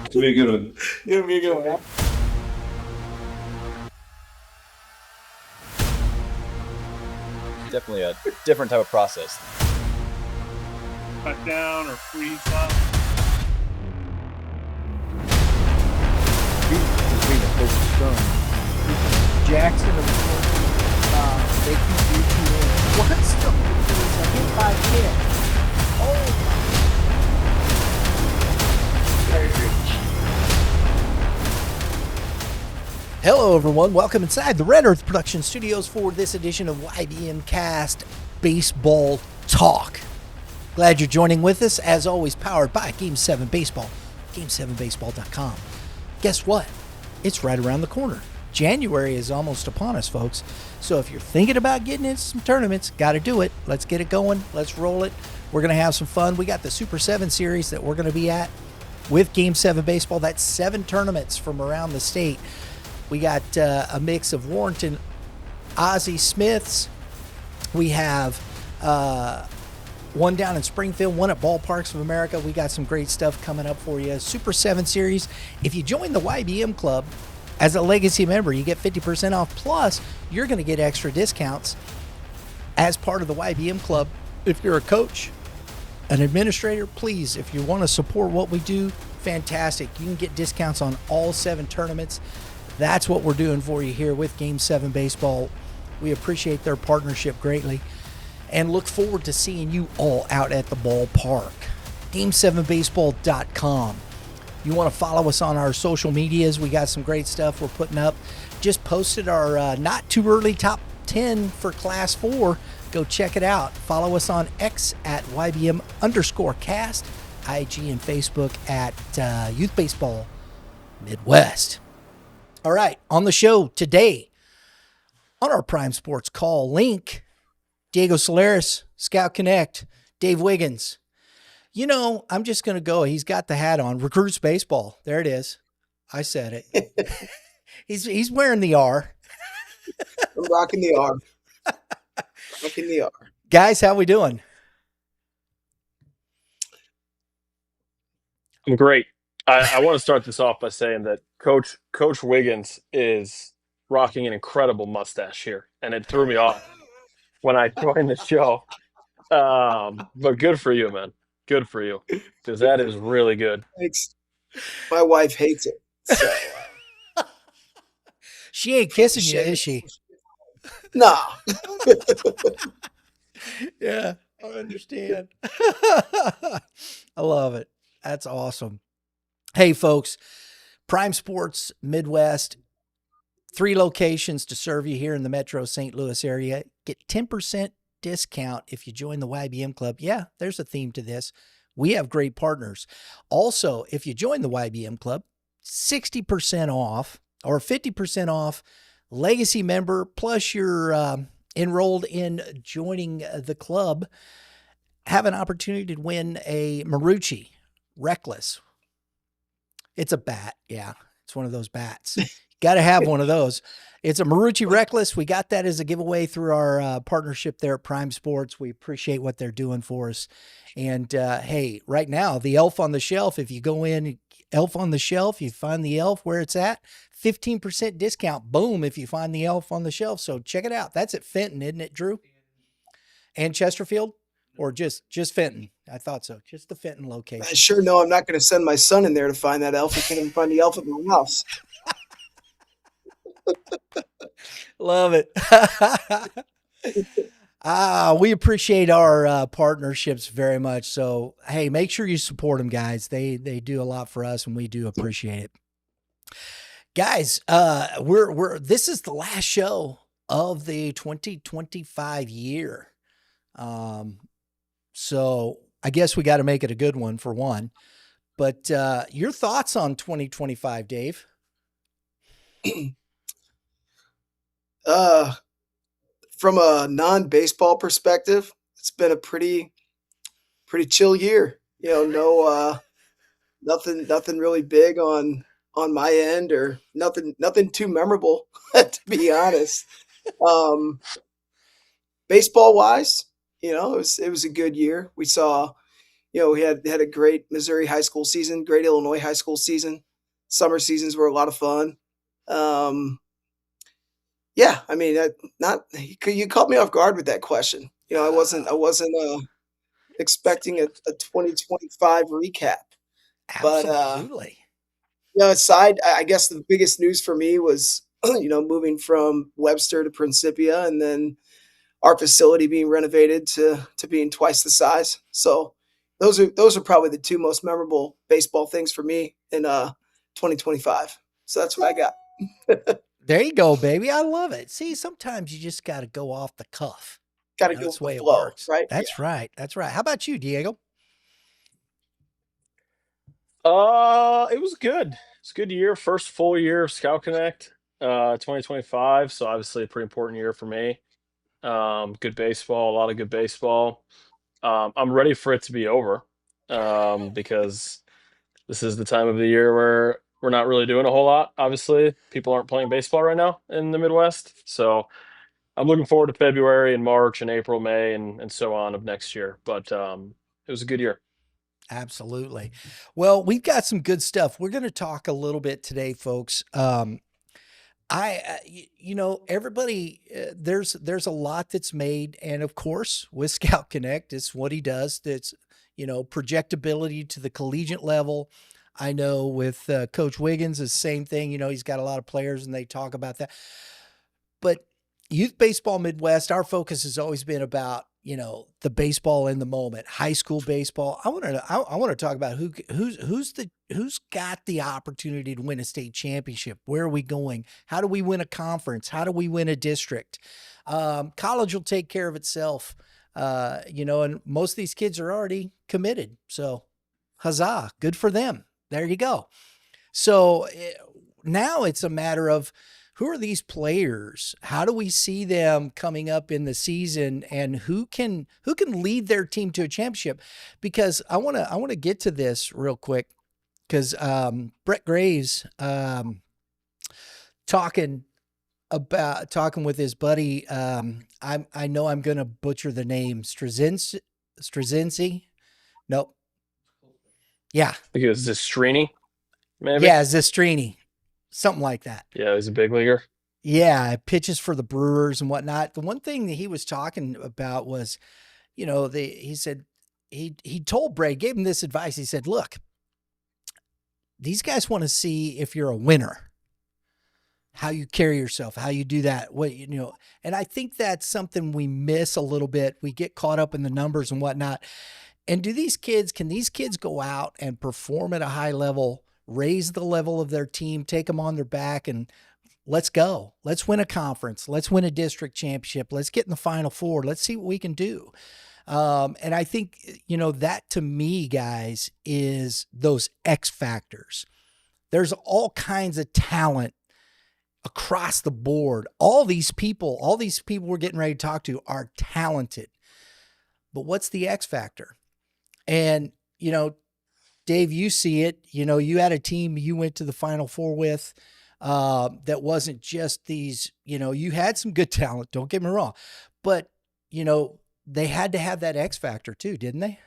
It's gonna be a good one. It's gonna be a good one. Definitely a different type of process. Cut down or freeze up. Jackson of they can do to what's the I hit by 10. Oh Hello everyone, welcome inside the Red Earth Production Studios for this edition of YBMcast Baseball Talk. Glad you're joining with us, as always powered by Game 7 Baseball, game7baseball.com. Guess what? It's right around the corner. January is almost upon us, folks. So if you're thinking about getting into some tournaments, got to do it. Let's get it going. Let's roll it. We're going to have some fun. We got the Super 7 series that we're going to be at with Game 7 Baseball. That's 7 tournaments from around the state. We got a mix of Warrenton, Ozzie Smiths. We have one down in Springfield, one at Ballparks of America. We got some great stuff coming up for you. Super 7 series. If you join the YBM Club as a legacy member, you get 50% off. Plus, you're going to get extra discounts as part of the YBM Club. If you're a coach, an administrator, please, if you want to support what we do, fantastic. You can get discounts on all 7 tournaments. That's what we're doing for you here with Game 7 Baseball. We appreciate their partnership greatly and look forward to seeing you all out at the ballpark. Game7baseball.com. You want to follow us on our social medias. We got some great stuff we're putting up. Just posted our not too early top 10 for Class 4. Go check it out. Follow us on X at YBM_cast, IG and Facebook at Youth Baseball Midwest. All right, on the show today, on our Prime Sports Call link, Diego Solares, Scout Connect, Dave Wiggins. You know, I'm just going to go. He's got the hat on. Recruits Baseball. There it is. I said it. He's wearing the R. I'm rocking the R. Rocking the R. Guys, how we doing? I'm great. I want to start this off by saying that Coach Wiggins is rocking an incredible mustache here, and it threw me off when I joined the show. But good for you, man. Good for you, because that is really good. Thanks. My wife hates it. So, she ain't kissing you, is she? Nah. Yeah, I understand. I love it. That's awesome. Hey, folks, Prime Sports Midwest, 3 locations to serve you here in the Metro St. Louis area. Get 10% discount if you join the YBM Club. Yeah, there's a theme to this. We have great partners. Also, if you join the YBM Club, 60% off or 50% off legacy member, plus you're enrolled in joining the club, have an opportunity to win a Marucci Reckless. It's a bat. Yeah, it's one of those bats. Got to have one of those. It's a Marucci Reckless. We got that as a giveaway through our partnership there at Prime Sports. We appreciate what they're doing for us. And hey, right now, the elf on the shelf, if you go in, elf on the shelf, you find the elf where it's at, 15% discount. Boom, if you find the elf on the shelf. So check it out. That's at Fenton, isn't it, Drew? And Chesterfield? Or just Fenton? I thought so. Just the Fenton location. I sure know I'm not going to send my son in there to find that elf. I can't even find the elf at my house. Love it. We appreciate our partnerships very much. So, hey, make sure you support them, guys. They do a lot for us, and we do appreciate it. Guys, this is the last show of the 2025 year. So I guess we got to make it a good one for one. But your thoughts on 2025, Dave? From a non-baseball perspective, it's been a pretty chill year. You know, nothing really big on my end, or nothing too memorable, to be honest. Baseball wise, you know, it was a good year. We saw, We had a great Missouri high school season, great Illinois high school season. Summer seasons were a lot of fun. Yeah, I mean, you caught me off guard with that question. I wasn't expecting a 2025 recap, but Absolutely. aside, I guess the biggest news for me was moving from Webster to Principia, and then our facility being renovated to being twice the size. So those are probably the two most memorable baseball things for me in 2025. So that's what I got. There you go, baby. I love it. See, sometimes you just got to go off the cuff. Got to go That's with the the way it flow, works. right? That's right. That's right. How about you, Diego? It was good. It's a good year. First full year of Scout Connect, 2025. So obviously a pretty important year for me. Good baseball, a lot of good baseball. I'm ready for it to be over, because this is the time of the year where we're not really doing a whole lot. Obviously, people aren't playing baseball right now in the Midwest. So I'm looking forward to February and March and April, May, and so on of next year. But it was a good year. Absolutely. Well, we've got some good stuff. We're going to talk a little bit today, folks. Everybody, there's a lot that's made, and of course, with Scout Connect, it's what he does. That's projectability to the collegiate level. I know with Coach Wiggins, it's the same thing. He's got a lot of players, and they talk about that. But Youth Baseball Midwest, our focus has always been about the baseball in the moment, high school baseball. I want to talk about who's got the opportunity to win a state championship. Where are we going? How do we win a conference? How do we win a district? College will take care of itself. And most of these kids are already committed. So huzzah, good for them. There you go. So now it's a matter of, who are these players? How do we see them coming up in the season, and who can lead their team to a championship? Because I want to get to this real quick, because Brett Graves talking with his buddy. I know I'm going to butcher the name. Straczynski. Nope. Yeah. I think it was Zestrini, maybe. Yeah, Zestrini. Something like that. Yeah, he's a big leaguer. Yeah, pitches for the Brewers and whatnot. The one thing that he was talking about was, he said he told Bray, gave him this advice. He said, look, these guys want to see if you're a winner, how you carry yourself, how you do that. And I think that's something we miss a little bit. We get caught up in the numbers and whatnot. And can these kids go out and perform at a high level, raise the level of their team, take them on their back, and let's go. Let's win a conference. Let's win a district championship. Let's get in the Final Four. Let's see what we can do. And I think, that to me, guys, is those X factors. There's all kinds of talent across the board. All these people we're getting ready to talk to are talented. But what's the X factor? And, Dave, you see it. You had a team you went to the Final Four with that wasn't just these, you had some good talent, don't get me wrong. But, they had to have that X factor too, didn't they?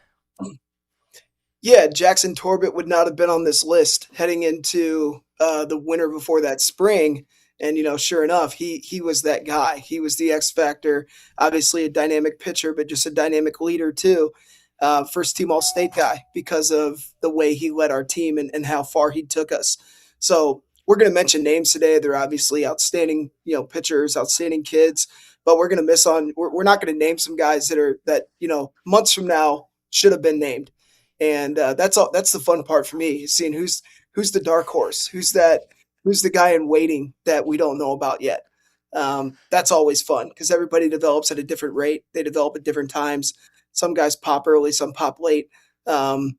Yeah, Jackson Torbett would not have been on this list heading into the winter before that spring. And, sure enough, he was that guy. He was the X factor, obviously a dynamic pitcher, but just a dynamic leader too. First team All-State guy because of the way he led our team and how far he took us. So we're going to mention names today. They're obviously outstanding, pitchers, outstanding kids, but we're going to we're not going to name some guys that months from now should have been named. And that's the fun part for me, is seeing who's the dark horse, who's the guy in waiting that we don't know about yet. That's always fun because everybody develops at a different rate. They develop at different times. Some guys pop early, some pop late. Obviously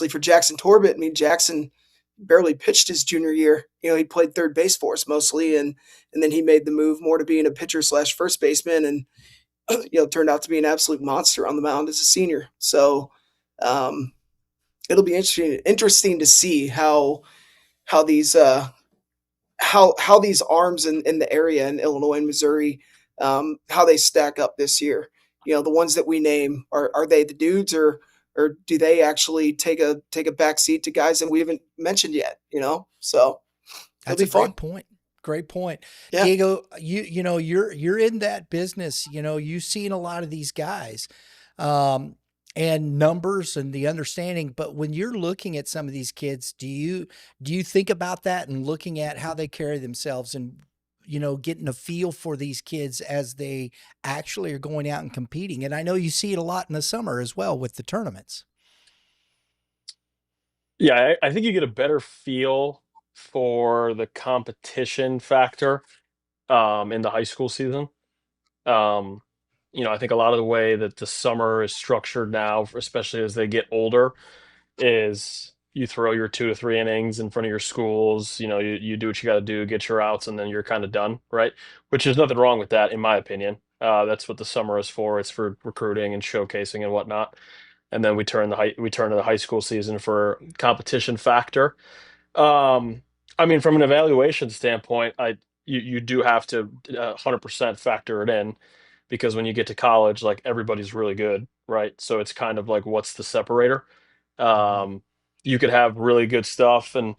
for Jackson Torbett, Jackson barely pitched his junior year. He played third base for us mostly, and then he made the move more to being a pitcher / first baseman, and turned out to be an absolute monster on the mound as a senior. So it'll be interesting to see how these how these arms in the area in Illinois and Missouri, how they stack up this year. The ones that we name, are they the dudes, or or do they actually take a back seat to guys that we haven't mentioned yet? So it'll That's be a fun. great point. Great point. Yeah. Diego, you're in that business. You've seen a lot of these guys, and numbers and the understanding. But when you're looking at some of these kids, do you think about that and looking at how they carry themselves and getting a feel for these kids as they actually are going out and competing? And I know you see it a lot in the summer as well with the tournaments. Yeah, I think you get a better feel for the competition factor in the high school season. Um, I think a lot of the way that the summer is structured now, especially as they get older, is you throw your 2 to 3 innings in front of your schools. You do what you got to do, get your outs, and then you're kind of done, right? Which is nothing wrong with that, in my opinion. That's what the summer is for. It's for recruiting and showcasing and whatnot. And then we turn to the high school season for competition factor. Um, I mean, from an evaluation standpoint, you do have to 100% factor it in, because when you get to college, like, everybody's really good, right? So it's kind of like, what's the separator? Mhm. Um, you could have really good stuff and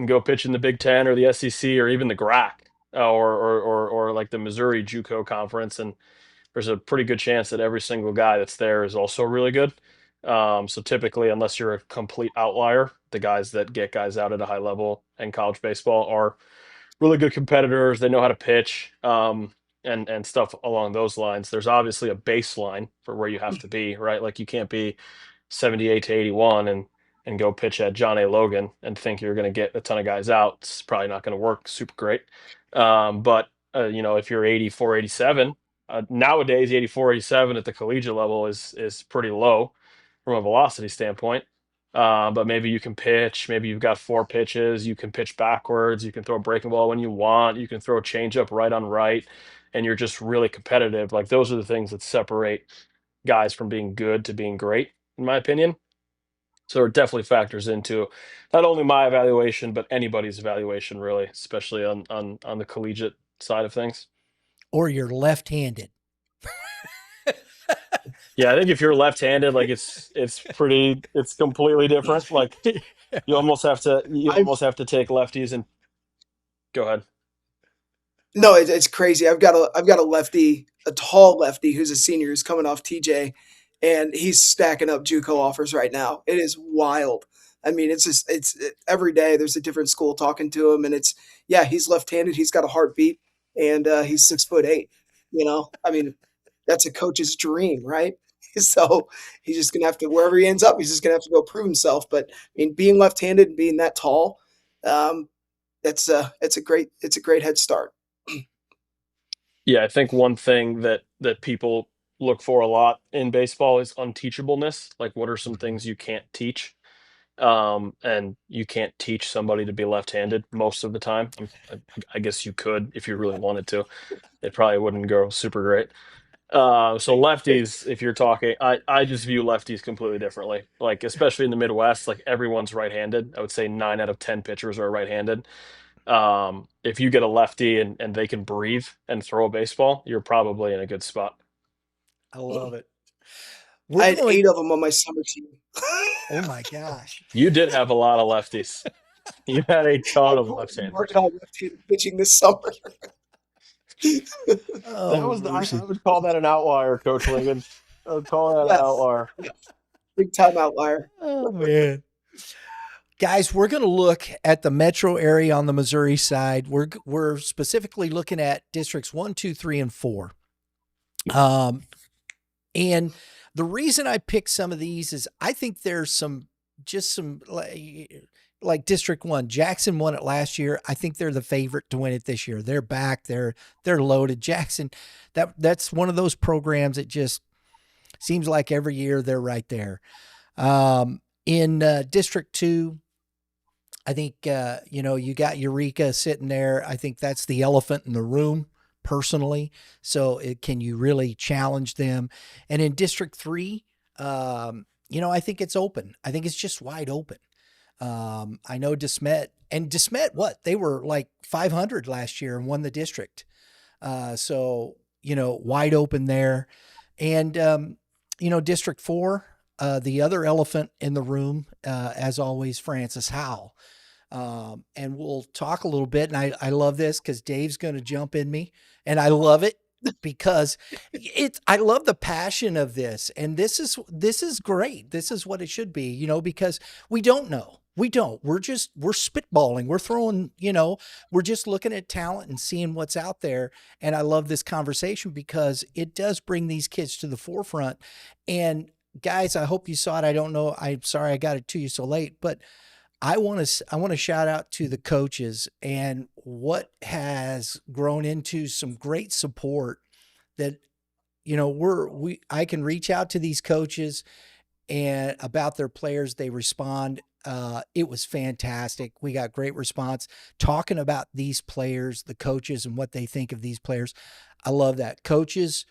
go pitch in the Big Ten or the SEC or even the GRAC, or like the Missouri JUCO conference, and there's a pretty good chance that every single guy that's there is also really good. So typically, unless you're a complete outlier, the guys that get guys out at a high level in college baseball are really good competitors. They know how to pitch, and stuff along those lines. There's obviously a baseline for where you have to be, right? Like, you can't be 78 to 81 and go pitch at John A. Logan and think you're going to get a ton of guys out. It's probably not going to work super great. But if you're 84, 87, nowadays 84, 87 at the collegiate level is pretty low from a velocity standpoint. But maybe you can pitch. Maybe you've got 4 pitches. You can pitch backwards. You can throw a breaking ball when you want. You can throw a changeup right on right, and you're just really competitive. Like, those are the things that separate guys from being good to being great, in my opinion. So it definitely factors into not only my evaluation, but anybody's evaluation, really, especially on the collegiate side of things. Or you're left-handed. Yeah, I think if you're left-handed, like, it's completely different. Like, you almost have I've to take lefties and go ahead. No, it's crazy. I've got a lefty, a tall lefty who's a senior who's coming off TJ, and he's stacking up JUCO offers right now. It is wild. I mean, it's just every day there's a different school talking to him, and he's left-handed. He's got a heartbeat, and he's 6'8". I mean, that's a coach's dream, right? So he's just gonna have to, wherever he ends up, he's just gonna have to go prove himself. But I mean, being left-handed and being that tall, um, it's a great head start. Yeah, I think one thing that people look for a lot in baseball is unteachableness. Like, what are some things you can't teach? And you can't teach somebody to be left-handed most of the time. I guess you could if you really wanted to. It probably wouldn't go super great. So lefties, if you're talking, I just view lefties completely differently. Like, especially in the Midwest, like, everyone's right-handed. I would say 9 out of 10 pitchers are right-handed. If you get a lefty and they can breathe and throw a baseball, you're probably in a good spot. I love it. I We're had going. 8 of them on my summer team. Oh my gosh. You did have a lot of lefties. You had a ton I'm of going to be left-handers. working on left-handed pitching this summer. That Oh was I mercy. would call that an outlier, Coach Wiggins. I would call that an Yes. outlier. Yeah. Big time outlier. Oh man. Guys, we're going to look at the metro area on the Missouri side. We're specifically looking at districts 1, 2, 3, and 4. And the reason I picked some of these is I think there's some like District 1. Jackson won it last year. I think they're the favorite to win it this year. They're back. They're loaded. Jackson, that's one of those programs that just seems like every year they're right there. In District 2, I think, you got Eureka sitting there. I think that's the elephant in the room, personally. So can you really challenge them? And in District 3, I think it's open. I think it's just wide open. I know DeSmet, what? They were like 500 last year and won the district. So, wide open there. And, District 4, the other elephant in the room, as always, Francis Howell. And we'll talk a little bit. And I love this because Dave's going to jump in me, and I love it because I love the passion of this. And this is great. This is what it should be, because we don't know. We don't. We're spitballing. We're throwing, we're just looking at talent and seeing what's out there. And I love this conversation because it does bring these kids to the forefront. And guys, I hope you saw it. I don't know. I'm sorry I got it to you so late, but I want to shout out to the coaches and what has grown into some great support that, I can reach out to these coaches and about their players. They respond. It was fantastic. We got great response talking about these players, the coaches, and what they think of these players. I love that. Coaches,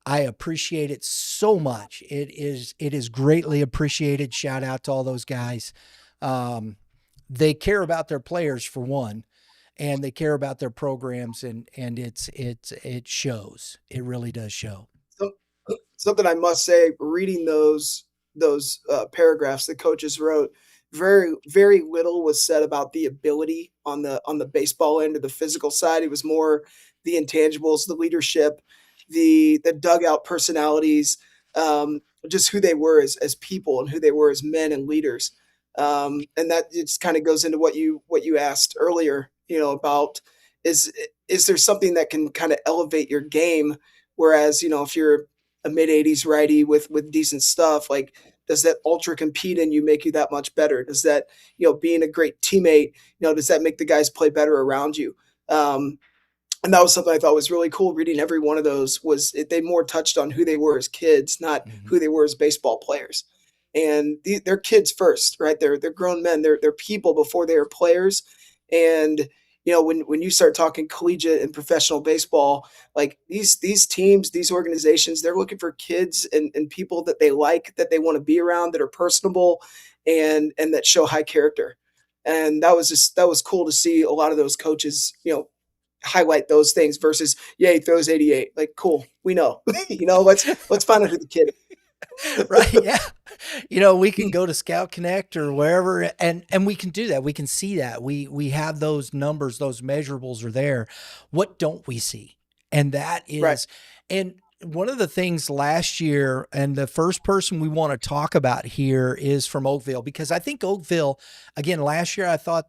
I appreciate it so much. It is greatly appreciated. Shout out to all those guys. They care about their players for one, and they care about their programs, and it shows. It really does show. So, something I must say, reading those paragraphs the coaches wrote, very very little was said about the ability on the baseball end or the physical side. It was more the intangibles, the leadership, the dugout personalities, just who they were as people and who they were as men and leaders. And that just kind of goes into what you asked earlier, about is there something that can kind of elevate your game? Whereas, if you're a mid 80s righty with decent stuff, like, does that ultra compete in you make you that much better? Does that, being a great teammate, does that make the guys play better around you? And that was something I thought was really cool. Reading every one of those they more touched on who they were as kids, not who they were as baseball players. And they're kids first, right? They're grown men. They're people before they are players. And when you start talking collegiate and professional baseball, like these teams, these organizations, they're looking for kids and people that they like, that they want to be around, that are personable, and that show high character. And that was cool to see a lot of those coaches, highlight those things versus, yeah, he throws 88. Like, cool, we know. Let's find out who the kid is. Right. Yeah. We can go to Scout Connect or wherever, and we can do that. We can see that. We have those numbers, those measurables are there. What don't we see? And that is, right. And one of the things last year, and the first person we want to talk about here is from Oakville, because I think Oakville, again, last year I thought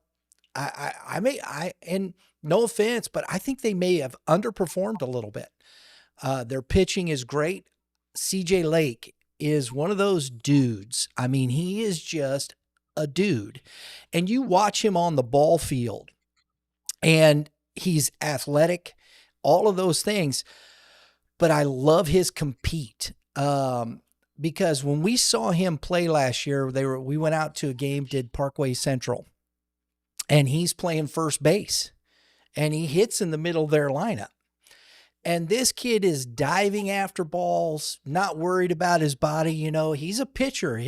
and no offense, but I think they may have underperformed a little bit. Their pitching is great. CJ Lake is one of those dudes. I mean, he is just a dude. And you watch him on the ball field, and he's athletic, all of those things. But I love his compete. Because when we saw him play last year, we went out to a game, did Parkway Central, and he's playing first base, and he hits in the middle of their lineup. And this kid is diving after balls, not worried about his body. He's a pitcher.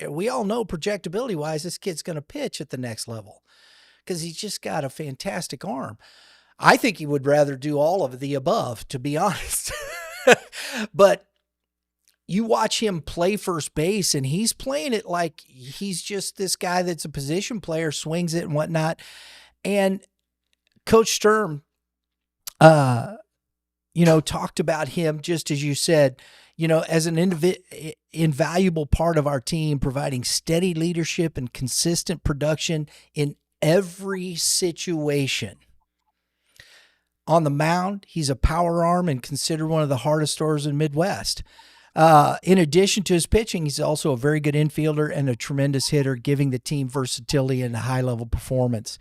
We all know projectability wise, this kid's going to pitch at the next level because he's just got a fantastic arm. I think he would rather do all of the above, to be honest. But you watch him play first base, and he's playing it like he's just this guy that's a position player, swings it and whatnot. And Coach Sturm, talked about him, just as you said, as an invaluable part of our team, providing steady leadership and consistent production in every situation. On the mound, he's a power arm and considered one of the hardest throwers in the Midwest. In addition to his pitching, he's also a very good infielder and a tremendous hitter, giving the team versatility and a high-level performance.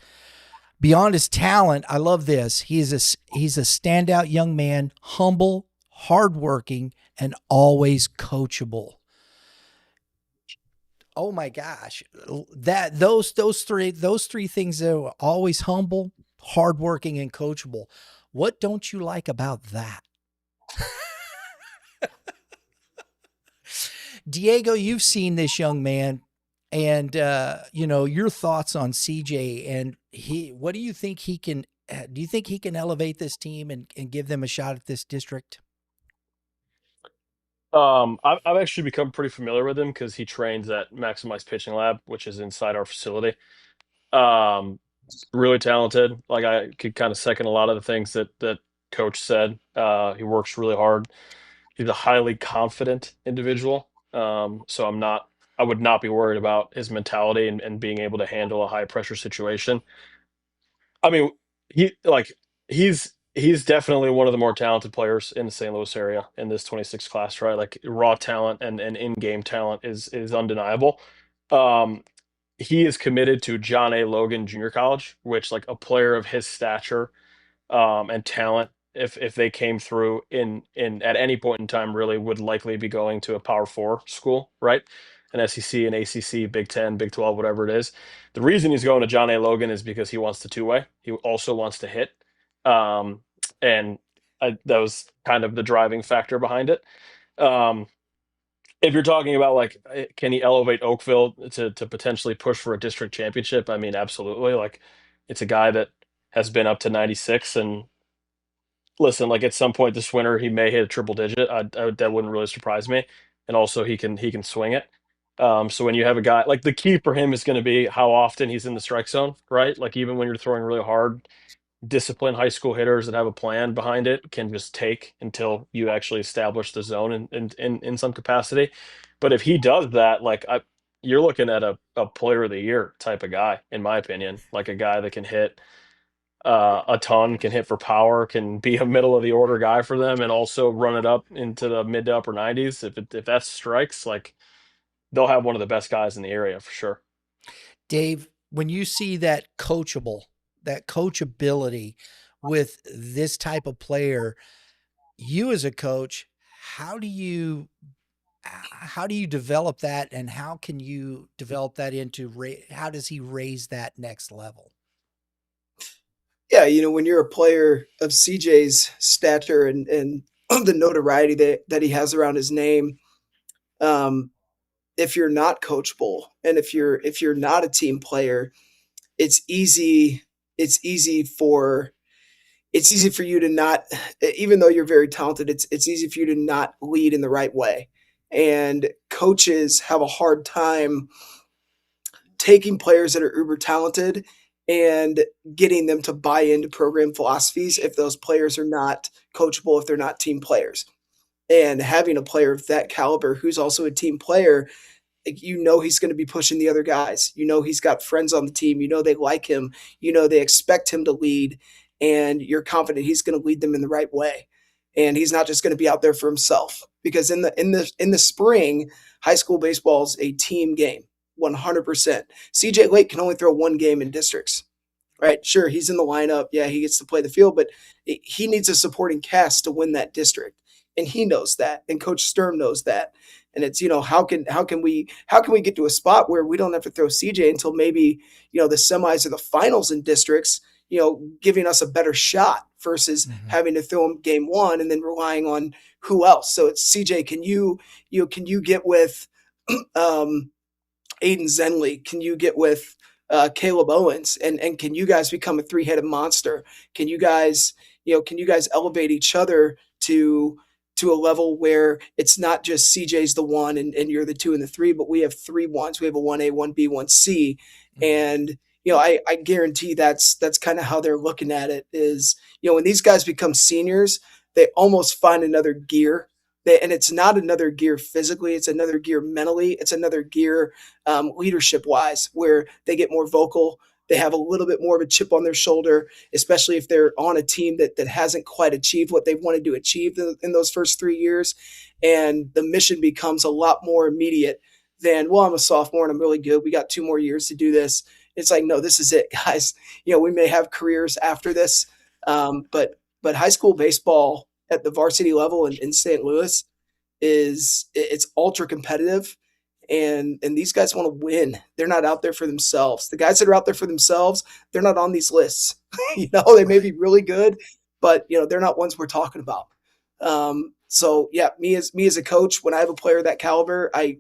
Beyond his talent, I love this. He's a standout young man, humble, hardworking, and always coachable. Oh my gosh, those three things are always humble, hardworking, and coachable. What don't you like about that? Diego, you've seen this young man, and your thoughts on CJ, and what do you think he can? Do you think he can elevate this team and give them a shot at this district? I've actually become pretty familiar with him because he trains at Maximized Pitching Lab, which is inside our facility. Um, Really talented. Like I could kind of second a lot of the things that Coach said. He works really hard. He's a highly confident individual. So I would not be worried about his mentality and being able to handle a high pressure situation. I mean, he like he's definitely one of the more talented players in the St. Louis area in this 26 class, right? Like raw talent and in-game talent is undeniable. Um, he is committed to John A. Logan Junior College, which like a player of his stature and talent, if they came through in at any point in time, really would likely be going to a Power Four school, right? An SEC, an ACC, Big Ten, Big 12, whatever it is. The reason he's going to John A. Logan is because he wants the two-way. He also wants to hit, um, and that was kind of the driving factor behind it. Um, if you're talking about like, can he elevate Oakville to potentially push for a district championship? I mean, absolutely. Like, it's a guy that has been up to 96 and listen, like at some point this winter, he may hit a triple digit. That wouldn't really surprise me. And also, he can swing it. So when you have a guy like the key for him is going to be how often he's in the strike zone, right? Like even when you're throwing really hard, disciplined high school hitters that have a plan behind it can just take until you actually establish the zone in some capacity. But if he does that, you're looking at a player of the year type of guy, in my opinion, like a guy that can hit a ton, can hit for power, can be a middle of the order guy for them, and also run it up into the mid to upper 90s. If that strikes, like they'll have one of the best guys in the area for sure. Dave, when you see that coachability with this type of player, you as a coach, how do you develop that, and how can you develop that into how does he raise that next level? Yeah, when you're a player of CJ's stature and the notoriety that he has around his name, um, if you're not coachable and if you're not a team player, it's easy it's easy for it's easy for you to not, even though you're very talented, it's easy for you to not lead in the right way. And coaches have a hard time taking players that are uber talented and getting them to buy into program philosophies if those players are not coachable, if they're not team players. And having a player of that caliber who's also a team player, like, he's going to be pushing the other guys. He's got friends on the team. They like him. They expect him to lead, and you're confident he's going to lead them in the right way. And he's not just going to be out there for himself, because in the spring, high school baseball is a team game, 100%. CJ Lake can only throw one game in districts. Right? Sure, he's in the lineup. Yeah, he gets to play the field, but he needs a supporting cast to win that district, and he knows that, and Coach Sturm knows that. And it's, how can we get to a spot where we don't have to throw CJ until maybe the semis or the finals in districts, giving us a better shot versus having to throw him game one and then relying on who else. So it's CJ. Can you get with Aiden Zenley? Can you get with Caleb Owens, and can you guys become a three-headed monster? Can you guys elevate each other to a level where it's not just CJ's the one and you're the two and the three, but we have three ones. We have a 1A, 1B, 1C. And, I guarantee that's kind of how they're looking at it is, when these guys become seniors, they almost find another gear. And it's not another gear physically, it's another gear mentally, it's another gear leadership wise, where they get more vocal. They have a little bit more of a chip on their shoulder, especially if they're on a team that hasn't quite achieved what they wanted to achieve in those first 3 years. And the mission becomes a lot more immediate than, well, I'm a sophomore and I'm really good. We got 2 more years to do this. It's like, no, this is it, guys. We may have careers after this, but high school baseball at the varsity level in St. Louis it's ultra competitive. And these guys want to win. They're not out there for themselves. The guys that are out there for themselves, they're not on these lists. They may be really good, but they're not ones we're talking about. So yeah, me as a coach, when I have a player of that caliber, I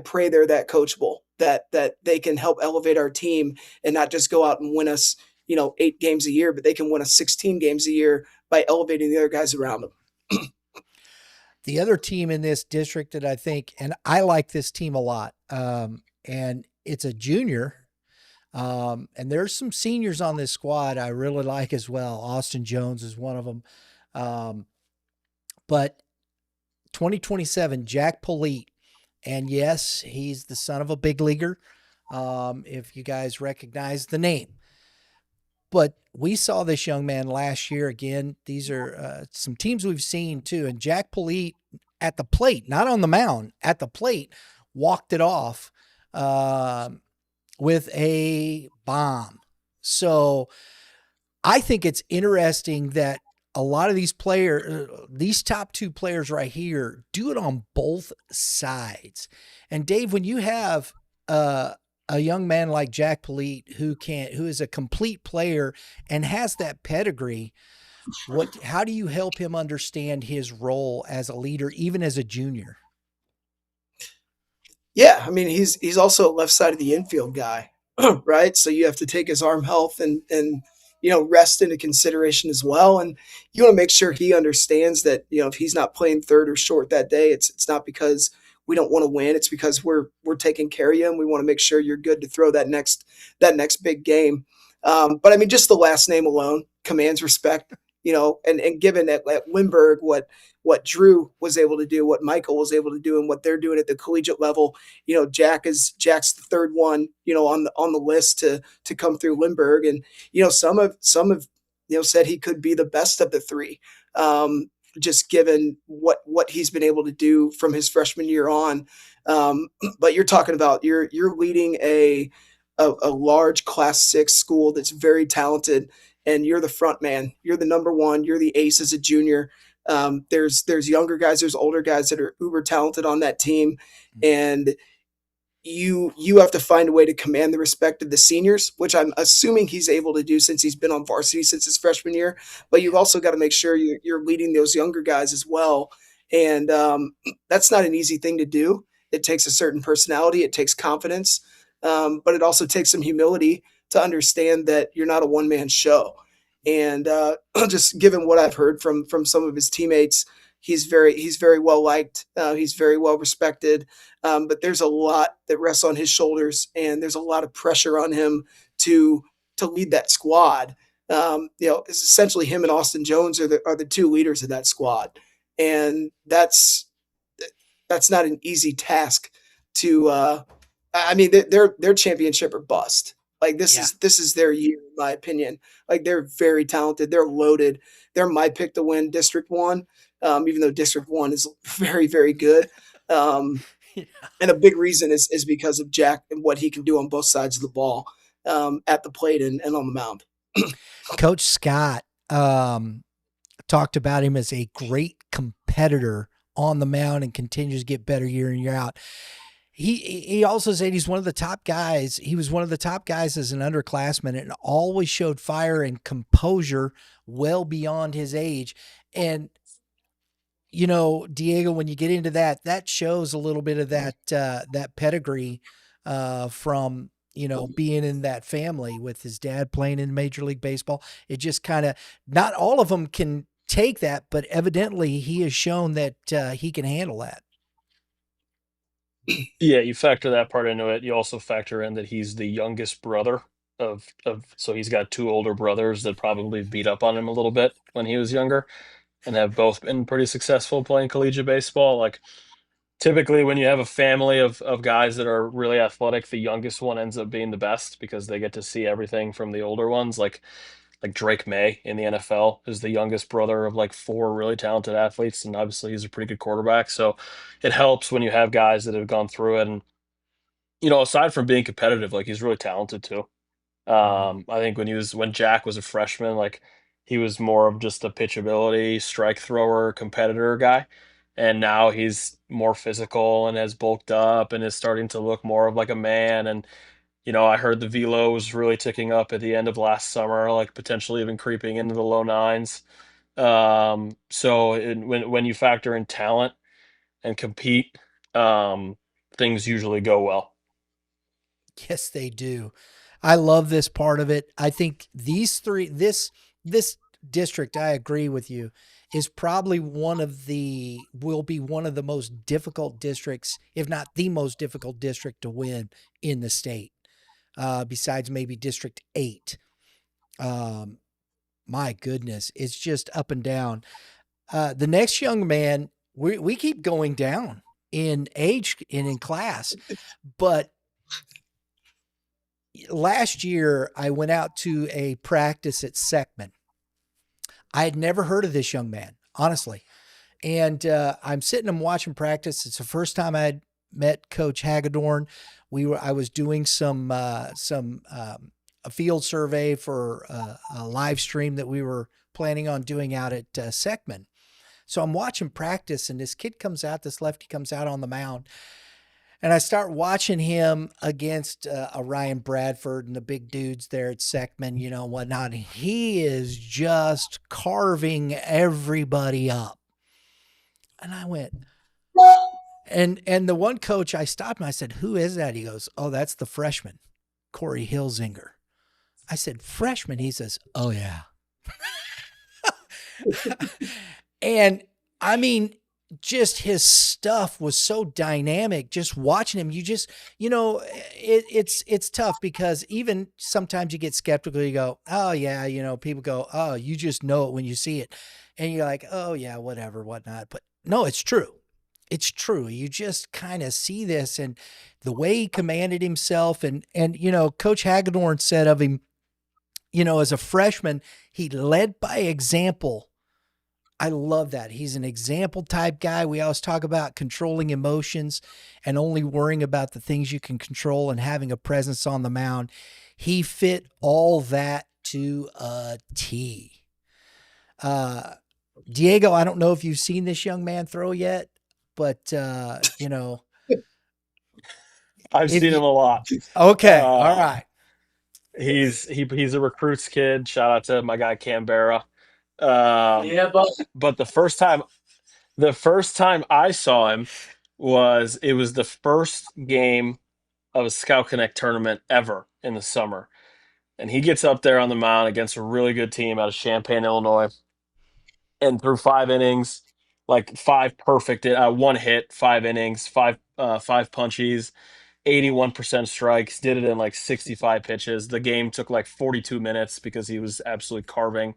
pray they're that coachable, that they can help elevate our team and not just go out and win us 8 games a year, but they can win us 16 games a year by elevating the other guys around them. The other team in this district that I think, and I like this team a lot, and it's a junior. And there's some seniors on this squad I really like as well. Austin Jones is one of them. But 2027, Jack Polite. And yes, he's the son of a big leaguer. If you guys recognize the name. But we saw this young man last year again. These are some teams we've seen too. And Jack Polite at the plate, not on the mound, at the plate, walked it off with a bomb. So I think it's interesting that a lot of these players, these top two players right here, do it on both sides. And Dave, when you have a young man like Jack Polite who is a complete player and has that pedigree, how do you help him understand his role as a leader, even as a junior? Yeah, I mean he's also a left side of the infield guy, right? So you have to take his arm health and rest into consideration as well. And you want to make sure he understands that if he's not playing third or short that day, it's not because we don't want to win. It's because we're taking care of you, and we want to make sure you're good to throw that next big game. But I mean, just the last name alone commands respect. And given at Lindbergh what Drew was able to do, what Michael was able to do, and what they're doing at the collegiate level, Jack's the third one, on the list to come through Lindbergh, and some have said he could be the best of the three. Just given what he's been able to do from his freshman year on. But you're talking about you're leading a large Class 6 school that's very talented, and you're the front man. You're the number one. You're the ace as a junior. There's younger guys, there's older guys that are uber talented on that team, and you have to find a way to command the respect of the seniors, which I'm assuming he's able to do since he's been on varsity since his freshman year. But you've also got to make sure you're leading those younger guys as well. And that's not an easy thing to do. It takes a certain personality. It takes confidence. But it also takes some humility to understand that you're not a one-man show. And just given what I've heard from some of his teammates, he's very well liked. He's very well respected. But there's a lot that rests on his shoulders, and there's a lot of pressure on him to lead that squad. It's essentially him and Austin Jones are the two leaders of that squad, and that's not an easy task to. I mean, they're championship or bust. Like this is their year, in my opinion. Like they're very talented. They're loaded. They're my pick to win District 1. Even though District 1 is very, very good. And a big reason is because of Jack and what he can do on both sides of the ball, at the plate and on the mound. Coach Scott talked about him as a great competitor on the mound and continues to get better year in, year out. He also said he's one of the top guys. He was one of the top guys as an underclassman and always showed fire and composure well beyond his age. And Diego, when you get into that shows a little bit of that pedigree from being in that family with his dad playing in Major League Baseball. It just kind of, not all of them can take that, but evidently he has shown that he can handle that. Yeah, you factor that part into it. You also factor in that he's the youngest brother so he's got two older brothers that probably beat up on him a little bit when he was younger and have both been pretty successful playing collegiate baseball. Like typically when you have a family of guys that are really athletic, the youngest one ends up being the best because they get to see everything from the older ones. Like Drake May in the NFL is the youngest brother of like four really talented athletes, and obviously he's a pretty good quarterback. So it helps when you have guys that have gone through it. And aside from being competitive, like he's really talented too. I think when Jack was a freshman, like he was more of just a pitchability, strike thrower, competitor guy. And now he's more physical and has bulked up and is starting to look more of like a man. And, I heard the velo was really ticking up at the end of last summer, like potentially even creeping into the low nines. When you factor in talent and compete, things usually go well. Yes, they do. I love this part of it. I think these three, this district, I agree with you, is probably will be one of the most difficult districts, if not the most difficult district to win in the state, besides maybe District 8. Um, my goodness, it's just up and down. The next young man, we keep going down in age and in class, but last year I went out to a practice at Seckman. I had never heard of this young man, honestly. And I'm sitting and watching practice. It's the first time I had met Coach Hagedorn. I was doing a field survey for a live stream that we were planning on doing out at Seckman. So I'm watching practice, and this lefty comes out on the mound, and I start watching him against a Ryan Bradford and the big dudes there at Seckman, whatnot. And he is just carving everybody up. And I went, and the one coach, I stopped and I said, "Who is that?" He goes, "Oh, that's the freshman, Corey Hilsinger." I said, "Freshman?" He says, "Oh yeah." And I mean, just his stuff was so dynamic. Just watching him, it's tough because even sometimes you get skeptical. You go, "Oh yeah," people go, "Oh, you just know it when you see it," and you're like, "Oh yeah, whatever, whatnot." But no, it's true. It's true. You just kind of see this, and the way he commanded himself, and Coach Hagedorn said of him, as a freshman, he led by example. I love that. He's an example type guy. We always talk about controlling emotions and only worrying about the things you can control and having a presence on the mound. He fit all that to a T. Diego, I don't know if you've seen this young man throw yet, but I've seen him a lot. Okay. All right. He's a recruits kid. Shout out to my guy Canberra. But the first time I saw him was the first game of a Scout Connect tournament ever in the summer. And he gets up there on the mound against a really good team out of Champaign, Illinois, and threw 5 innings, like five perfect, one hit, 5 innings, five punchies, 81% strikes, did it in like 65 pitches. The game took like 42 minutes because he was absolutely carving.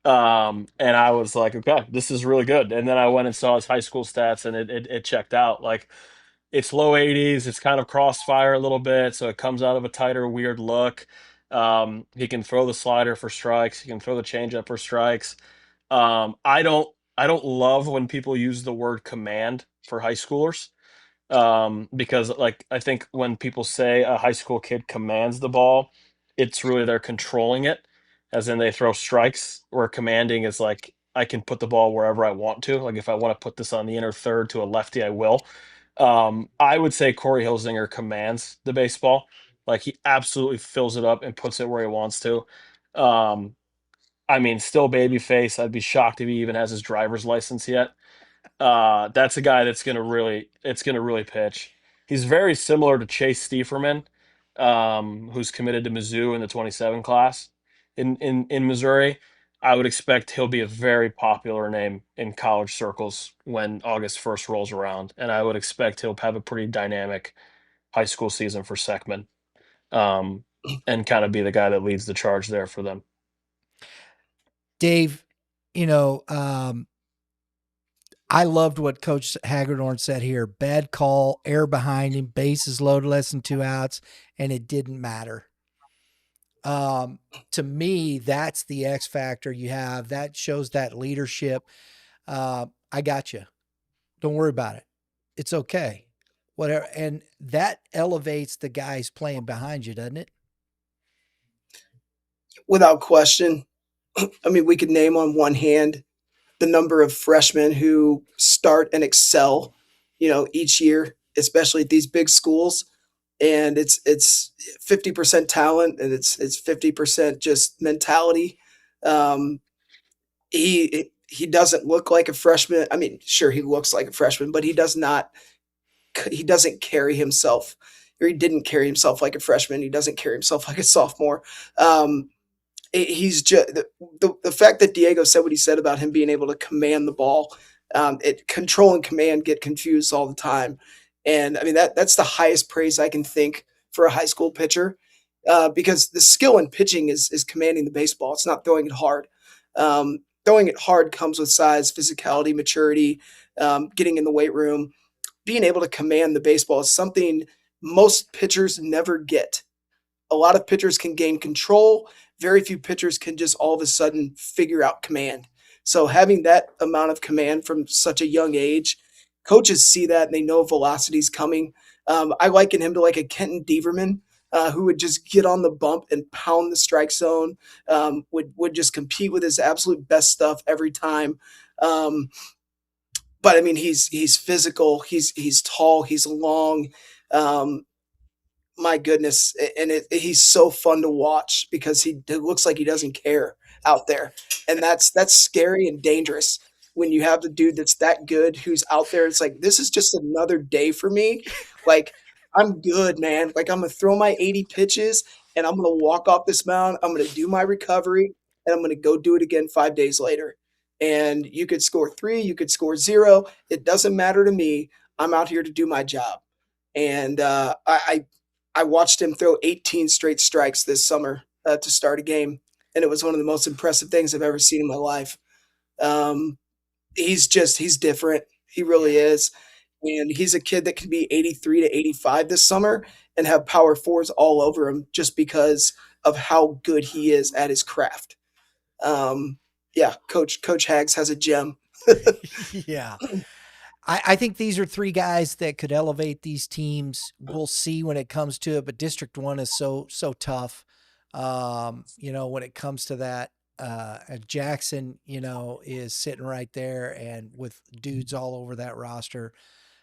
And I was like, okay, this is really good. And then I went and saw his high school stats, and it checked out. Like, it's low 80s, it's kind of crossfire a little bit, so it comes out of a tighter, weird look. He can throw the slider for strikes, he can throw the changeup for strikes. I don't love when people use the word command for high schoolers, because like I think when people say a high school kid commands the ball, it's really they're controlling it, as in they throw strikes. Where commanding is like I can put the ball wherever I want to. Like if I want to put this on the inner third to a lefty, I will. I would say Corey Hilsinger commands the baseball. Like he absolutely fills it up and puts it where he wants to. Um, I mean, still baby face. I'd be shocked if he even has his driver's license yet. That's a guy it's gonna really pitch. He's very similar to Chase Stieferman, who's committed to Mizzou in the 27 class in Missouri. I would expect he'll be a very popular name in college circles when August 1st rolls around, and I would expect he'll have a pretty dynamic high school season for Seckman, um, and kind of be the guy that leads the charge there for them. Dave, I loved what Coach Hagedorn said here. Bad call, air behind him, bases loaded, less than 2 outs, and it didn't matter. To me, that's the X factor you have. That shows that leadership. I got you. Don't worry about it. It's okay. Whatever. And that elevates the guys playing behind you, doesn't it? Without question. I mean, we could name on one hand the number of freshmen who start and excel, each year, especially at these big schools. And it's 50% talent, and it's 50% just mentality. He doesn't look like a freshman. I mean, sure, he looks like a freshman, but he doesn't carry himself, or he didn't carry himself like a freshman. He doesn't carry himself like a sophomore. he's just the fact that Diego said what he said about him being able to command the ball, control and command get confused all the time. And I mean, that's the highest praise I can think for a high school pitcher, because the skill in pitching is commanding the baseball. It's not throwing it hard. Throwing it hard comes with size, physicality, maturity, getting in the weight room. Being able to command the baseball is something most pitchers never get. A lot of pitchers can gain control. Very few pitchers can just all of a sudden figure out command. So having that amount of command from such a young age, coaches see that and they know velocity's coming. I liken him to like a Kenton Deaverman, who would just get on the bump and pound the strike zone. Would just compete with his absolute best stuff every time. But I mean, he's physical. He's tall. He's long. My goodness, and he's so fun to watch because it looks like he doesn't care out there, and that's scary and dangerous when you have the dude that's that good who's out there. It's like, this is just another day for me. Like, I'm good, man. Like, I'm gonna throw my 80 pitches and I'm gonna walk off this mound. I'm gonna do my recovery and I'm gonna go do it again 5 days later. And you could score 3, you could score 0. It doesn't matter to me. I'm out here to do my job. And I watched him throw 18 straight strikes this summer to start a game, and it was one of the most impressive things I've ever seen in my life. He's different. He really is. And he's a kid that can be 83 to 85 this summer and have power fours all over him just because of how good he is at his craft. Yeah, Coach Hags has a gem. Yeah. I think these are 3 guys that could elevate these teams. We'll see when it comes to it, but District 1 is so tough. When it comes to that, Jackson, is sitting right there and with dudes all over that roster.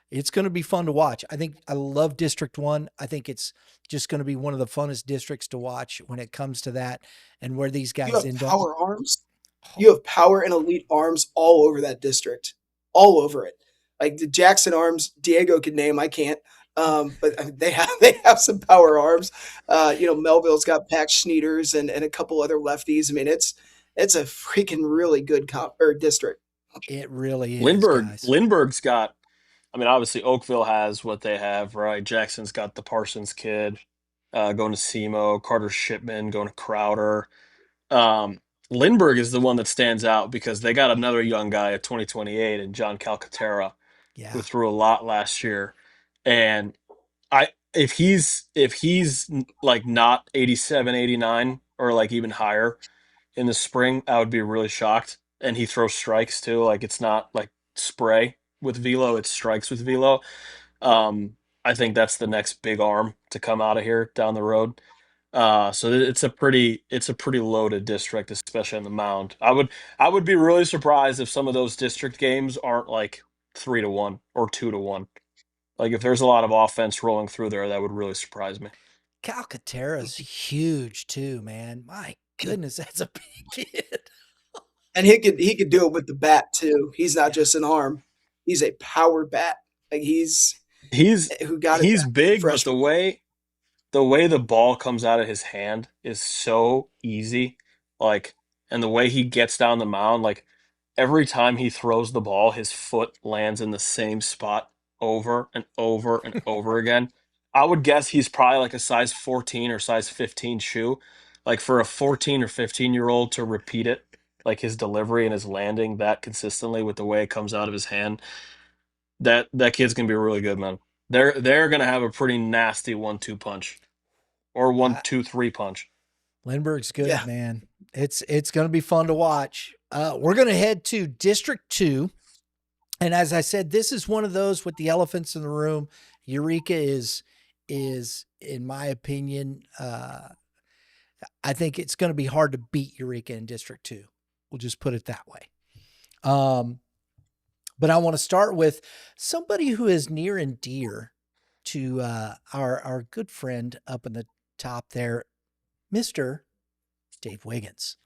It's going to be fun to watch. I love District 1. I think it's just going to be one of the funnest districts to watch when it comes to that and where these guys end up. Power arms. You have power and elite arms all over that district, all over it. Like the Jackson arms, Diego could name. I can't, but they have some power arms. Melville's got Pax Schneiders and a couple other lefties. I mean, it's a freaking really good district. It really is. Lindbergh's got. I mean, obviously Oakville has what they have, right? Jackson's got the Parsons kid going to SEMO, Carter Shipman going to Crowder. Lindbergh is the one that stands out because they got another young guy at 2028 and John Calcaterra. Yeah. Who threw a lot last year, and if he's like not 87, 89 or like even higher in the spring, I would be really shocked. And he throws strikes too, like it's not like spray with velo, it's strikes with velo. I think that's the next big arm to come out of here down the road. So it's a pretty loaded district, especially on the mound. I would be really surprised if some of those district games aren't like 3-1 or 2-1. Like if there's a lot of offense rolling through there, that would really surprise me. Calcaterra's huge too, man. My goodness, that's a big kid. And he could do it with the bat too. He's not just an arm; he's a power bat. Like he's big, but the way the ball comes out of his hand is so easy. Like, and the way he gets down the mound, like every time he throws the ball, his foot lands in the same spot over and over and over again. I would guess he's probably like a size 14 or size 15 shoe. Like for a 14 or 15-year-old to repeat it, like his delivery and his landing that consistently with the way it comes out of his hand, that kid's going to be really good, man. They're going to have a pretty nasty 1-2 punch or 1-2-3 punch. Lindbergh's good, man. It's going to be fun to watch. We're going to head to District 2. And as I said, this is one of those with the elephants in the room. Eureka is in my opinion, I think it's going to be hard to beat Eureka in District 2. We'll just put it that way. But I want to start with somebody who is near and dear to our good friend up in the top there, Mr. Dave Wiggins.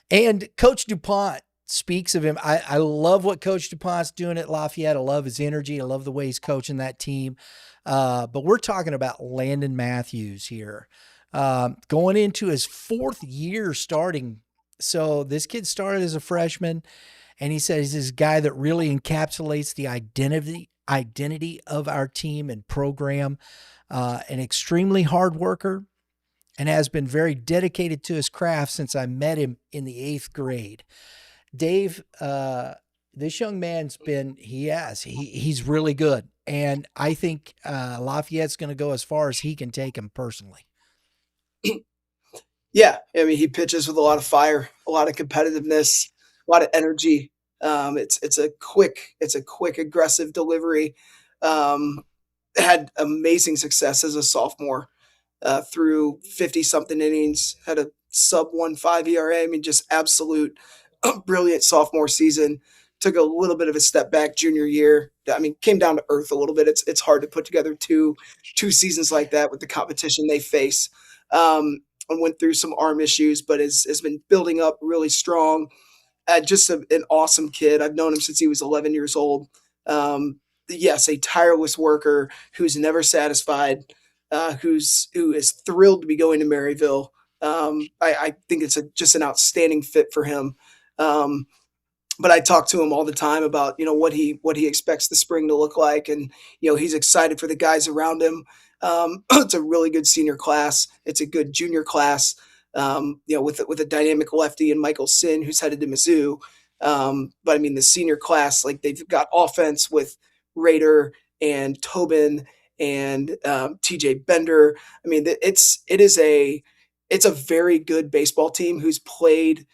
And Coach DuPont speaks of him. I love what Coach DuPont's doing at Lafayette. I love his energy. I love the way he's coaching that team. But we're talking about Landon Matthews here. going into his 4th year starting. So this kid started as a freshman, and he said he's this guy that really encapsulates the identity of our team and program. An extremely hard worker, and has been very dedicated to his craft since I met him in the 8th grade. Dave, this young man's he's really good. And I think Lafayette's going to go as far as he can take him personally. Yeah, I mean, he pitches with a lot of fire, a lot of competitiveness, a lot of energy. It's a quick, aggressive delivery. Had amazing success as a sophomore, through 50 something innings, had a sub 1.5 ERA. I mean, just absolute brilliant sophomore season. Took a little bit of a step back junior year. I mean, came down to earth a little bit. It's hard to put together two seasons like that with the competition they face. And went through some arm issues, but has been building up really strong. Just an awesome kid. I've known him since he was 11 years old. Yes, a tireless worker who's never satisfied, who is thrilled to be going to Maryville. I think it's just an outstanding fit for him. But I talk to him all the time about, what he expects the spring to look like. And, he's excited for the guys around him. It's a really good senior class. It's a good junior class, with a dynamic lefty and Michael Sin, who's headed to Mizzou. But I mean, the senior class, like they've got offense with Rader and Tobin and TJ Bender. I mean, it's a very good baseball team who's played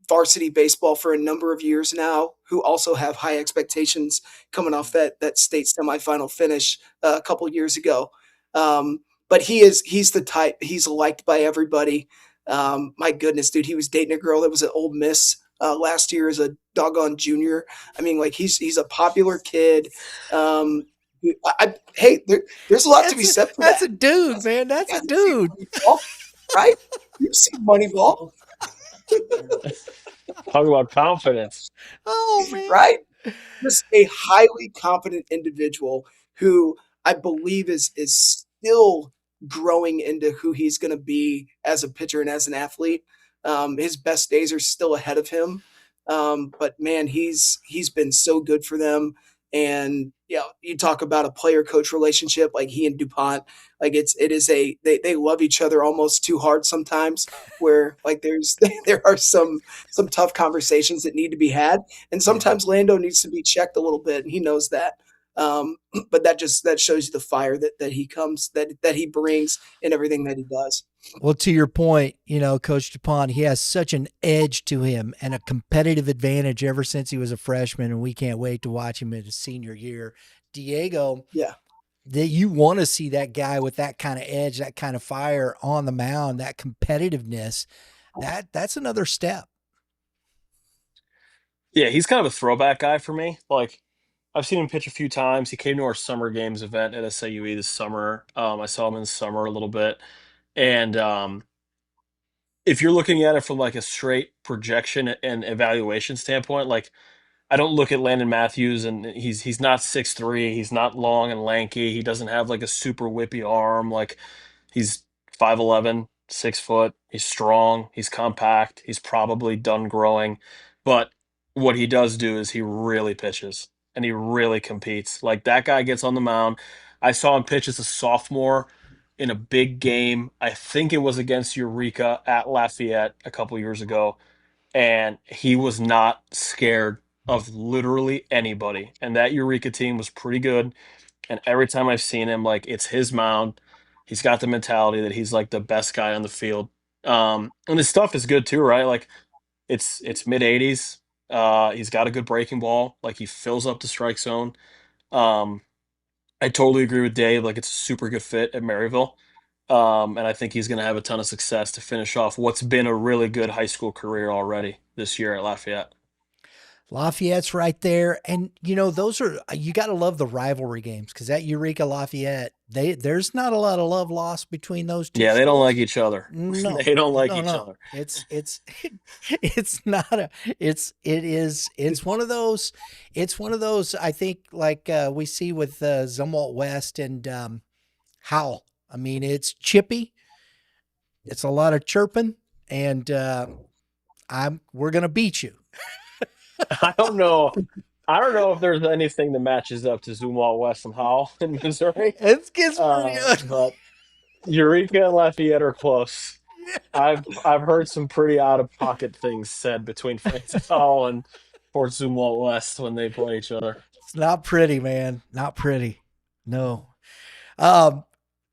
varsity baseball for a number of years now, who also have high expectations coming off that state semifinal finish a couple years ago. But he's the type, he's liked by everybody. My goodness, dude, he was dating a girl that was at Ole Miss last year as a doggone junior. I mean, like he's a popular kid. There's a lot to be said for that. That's a dude, man. That's a dude. Right? You've seen Moneyball. Talk about confidence. Oh, man. Right? Just a highly confident individual who I believe is still growing into who he's going to be as a pitcher and as an athlete. His best days are still ahead of him. But man, he's been so good for them. And you talk about a player coach relationship, like he and DuPont, like they love each other almost too hard sometimes, where like there are some tough conversations that need to be had. And sometimes Lando needs to be checked a little bit, and he knows that. But that shows you the fire that he brings in everything that he does. Well, to your point, Coach DuPont, he has such an edge to him and a competitive advantage ever since he was a freshman, and we can't wait to watch him in his senior year. Diego, that you want to see that guy with that kind of edge, that kind of fire on the mound, that competitiveness. That's another step. Yeah, he's kind of a throwback guy for me. Like, I've seen him pitch a few times. He came to our summer games event at SAUE this summer. I saw him in the summer a little bit. And if you're looking at it from like a straight projection and evaluation standpoint, like I don't look at Landon Matthews and he's not 6'3", he's not long and lanky, he doesn't have like a super whippy arm. Like he's 5'11", 6 foot, he's strong, he's compact, he's probably done growing. But what he does do is he really pitches and he really competes. Like that guy gets on the mound. I saw him pitch as a sophomore in a big game. I think it was against Eureka at Lafayette a couple years ago, and he was not scared of literally anybody. And that Eureka team was pretty good. And every time I've seen him, like it's his mound. He's got the mentality that he's like the best guy on the field. And his stuff is good too, right? Like it's mid 80s. He's got a good breaking ball. Like he fills up the strike zone. Um, I totally agree with Dave. Like it's a super good fit at Maryville. And I think he's going to have a ton of success to finish off what's been a really good high school career already this year at Lafayette. Lafayette's right there. And, those are, you got to love the rivalry games because at Eureka Lafayette, there's not a lot of love lost between those two. Yeah, they don't like each other. No, they don't like each other. It's one of those, I think, like we see with Zumwalt West and Howell. I mean, it's chippy, It's a lot of chirping, and we're gonna beat you. I don't know. I don't know if there's anything that matches up to Zumwalt West and Howell in Missouri. It gets pretty ugly. But Eureka and Lafayette are close. I've heard some pretty out of pocket things said between Francis Howell and Fort Zumwalt West when they play each other. It's not pretty, man. Not pretty. No. Um,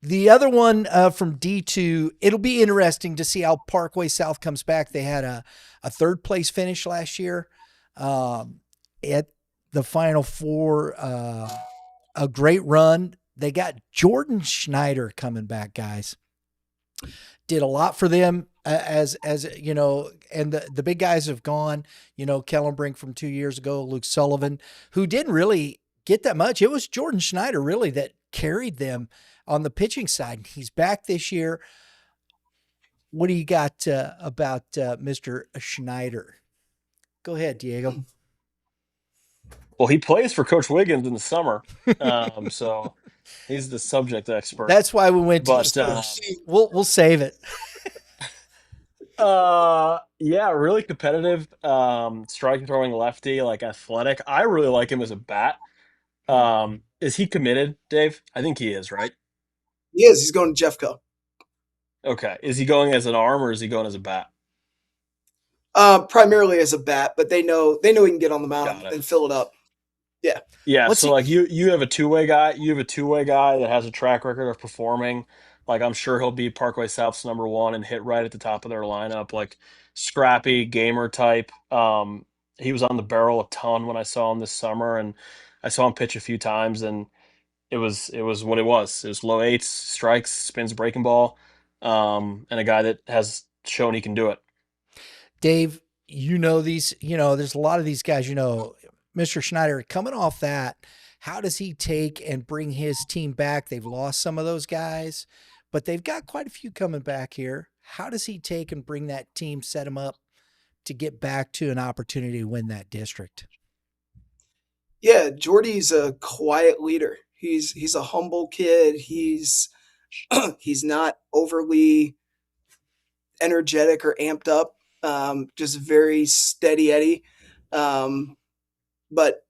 the other one from D2, it'll be interesting to see how Parkway South comes back. They had a third place finish last year at the Final Four. A great run. They got Jordan Schneider coming back, guys. Did a lot for them as you know, and the big guys have gone. You know, Kellenbrink from 2 years ago, Luke Sullivan, who didn't really get that much. It was Jordan Schneider really that carried them on the pitching side. He's back this year. What do you got about Mr. Schneider? Go ahead, Diego. Well, he plays for Coach Wiggins in the summer, so he's the subject expert. That's why we went to But we'll save it. yeah, really competitive, strike throwing lefty, like athletic. I really like him as a bat. Is he committed, Dave? I think he is, right? He is. He's going to Jeffco. Okay. Is he going as an arm or is he going as a bat? Primarily as a bat, but they know he can get on the mound and fill it up. Yeah. Yeah. So like you have a two-way guy. You have a two-way guy that has a track record of performing. Like I'm sure he'll be Parkway South's number one and hit right at the top of their lineup. Like scrappy gamer type. He was on the barrel a ton when I saw him this summer, and I saw him pitch a few times, and it was what it was. It was low eights, strikes, spins, breaking ball, and a guy that has shown he can do it. Dave, you know these. You know, there's a lot of these guys. You know, Mr. Schneider coming off that. How does he take and bring his team back? They've lost some of those guys, but they've got quite a few coming back here. How does he take and bring that team, set them up to get back to an opportunity to win that district? Yeah, Jordy's a quiet leader. He's a humble kid. He's not overly energetic or amped up. Just very steady Eddie. But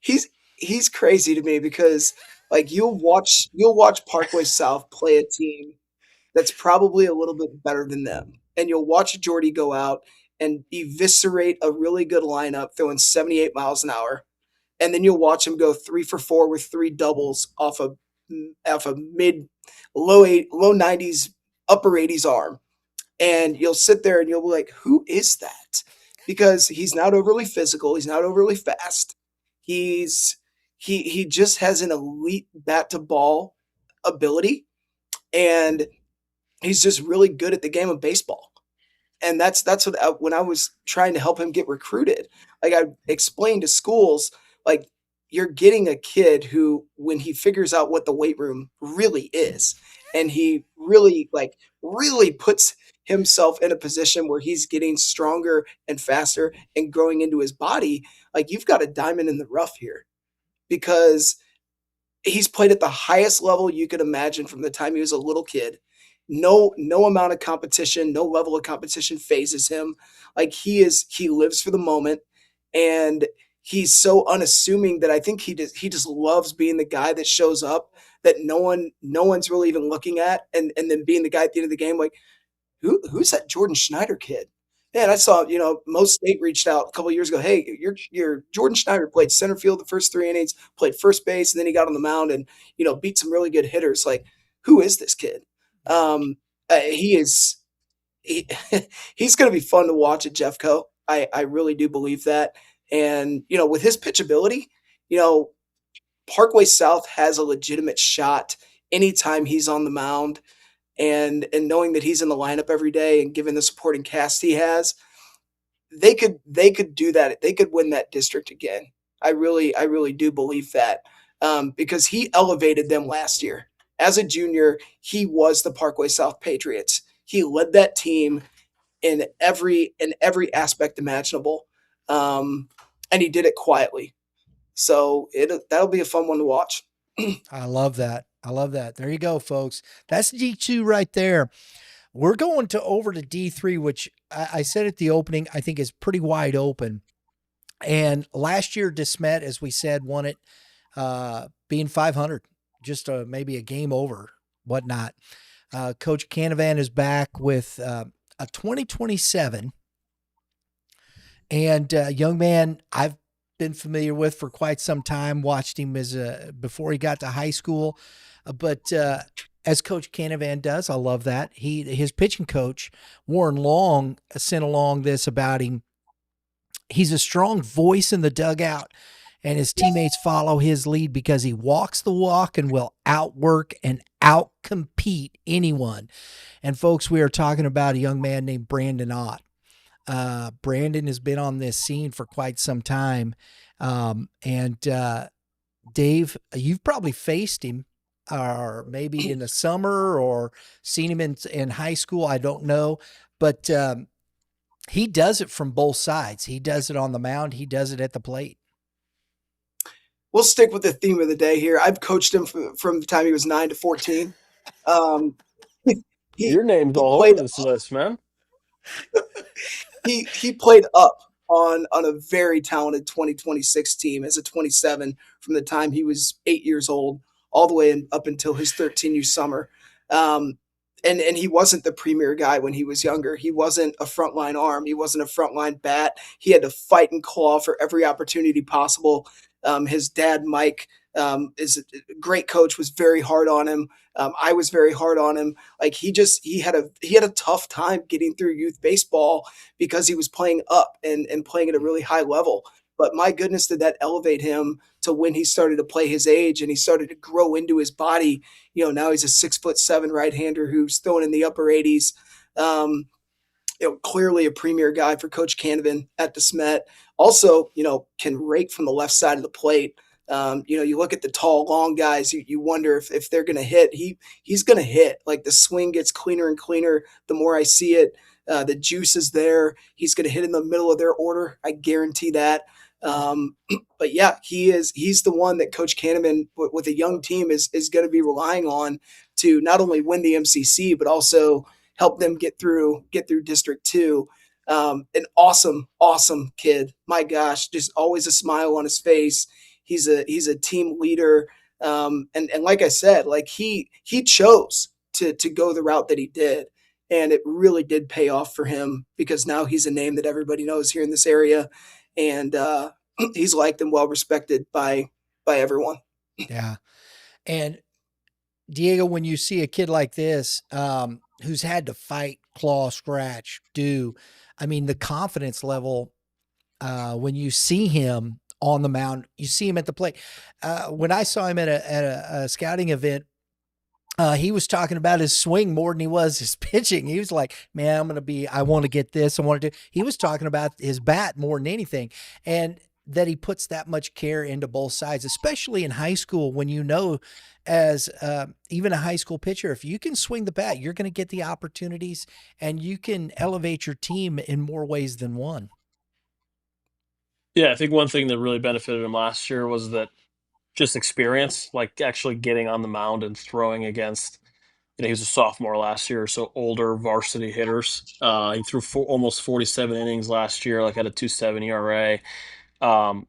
he's crazy to me because like you'll watch Parkway South play a team that's probably a little bit better than them, and you'll watch Jordy go out and eviscerate a really good lineup throwing 78 miles an hour, and then you'll watch him go 3 for 4 with 3 doubles off a mid low 90s upper 80s arm, and you'll sit there and you'll be like, who is that? Because he's not overly physical. He's not overly fast. He just has an elite bat to ball ability, and he's just really good at the game of baseball. And that's what when I was trying to help him get recruited, like I explained to schools, like you're getting a kid who, when he figures out what the weight room really is, and he really puts himself in a position where he's getting stronger and faster and growing into his body, like you've got a diamond in the rough here, because he's played at the highest level you could imagine from the time he was a little kid. No amount of competition, no level of competition phases him. Like he lives for the moment, and he's so unassuming that I think he just loves being the guy that shows up that no one's really even looking at, and then being the guy at the end of the game, like, who's that Jordan Schneider kid? Man, I saw, Most State reached out a couple of years ago. Hey, your Jordan Schneider played center field the first 3 innings, played first base, and then he got on the mound and, beat some really good hitters. Like, who is this kid? He's going to be fun to watch at Jeffco. I really do believe that. And, with his pitchability, Parkway South has a legitimate shot anytime he's on the mound, and knowing that he's in the lineup every day and given the supporting cast he has, they could do that. They could win that district again. I really do believe that, because he elevated them last year. As a junior, he was the Parkway South Patriots. He led that team in every aspect imaginable, and he did it quietly. So that'll be a fun one to watch. I love that. I love that. There you go, folks. That's D2 right there. We're going to over to D3, which I said at the opening, I think is pretty wide open. And last year, DeSmet, as we said, won it, being 500, just maybe a game over, whatnot. Coach Canavan is back with a 2027, and young man I've been familiar with for quite some time. Watched him as before he got to high school, but as Coach Canavan does, I love that his pitching coach Warren Long sent along this about him. He's a strong voice in the dugout, and his teammates follow his lead because he walks the walk and will outwork and outcompete anyone. And folks, we are talking about a young man named Brandon Ott. Brandon has been on this scene for quite some time. And Dave, you've probably faced him, or maybe in the summer, or seen him in high school. I don't know, but he does it from both sides. He does it on the mound. He does it at the plate. We'll stick with the theme of the day here. I've coached him from the time he was 9 to 14. Your name's all over this list, man. He played up on a very talented 2026 team as a 27 from the time he was 8 years old all the way up until his 13U summer. And he wasn't the premier guy when he was younger. He wasn't a frontline arm. He wasn't a frontline bat. He had to fight and claw for every opportunity possible. His dad, Mike, is a great coach, was very hard on him. I was very hard on him. Like he had a tough time getting through youth baseball because he was playing up and playing at a really high level. But my goodness, did that elevate him to when he started to play his age and he started to grow into his body. Now he's a 6'7" right-hander who's throwing in the upper 80s. Clearly a premier guy for Coach Canavan at DeSmet. Also, can rake from the left side of the plate. You look at the tall, long guys, you wonder if they're going to hit. He's going to hit. Like the swing gets cleaner and cleaner the more I see it. The juice is there. He's going to hit in the middle of their order. I guarantee that. But yeah, he's the one that Coach Canavan with a young team is going to be relying on to not only win the MCC, but also help them get through District 2. An awesome kid. My gosh, just always a smile on his face. He's a team leader. And like I said, like he chose to go the route that he did. And it really did pay off for him because now he's a name that everybody knows here in this area. And he's liked and well respected by everyone. Yeah. And Diego, when you see a kid like this, who's had to fight, claw, scratch, the confidence level, when you see him on the mound, you see him at the plate. When I saw him at a scouting event, he was talking about his swing more than he was his pitching. He was like, man, I want to get this. He was talking about his bat more than anything. And that he puts that much care into both sides, especially in high school, when as even a high school pitcher, if you can swing the bat, you're going to get the opportunities and you can elevate your team in more ways than one. Yeah, I think one thing that really benefited him last year was that just experience, like actually getting on the mound and throwing against, he was a sophomore last year, so older varsity hitters. He threw almost 47 innings last year, like had a 2.7 ERA.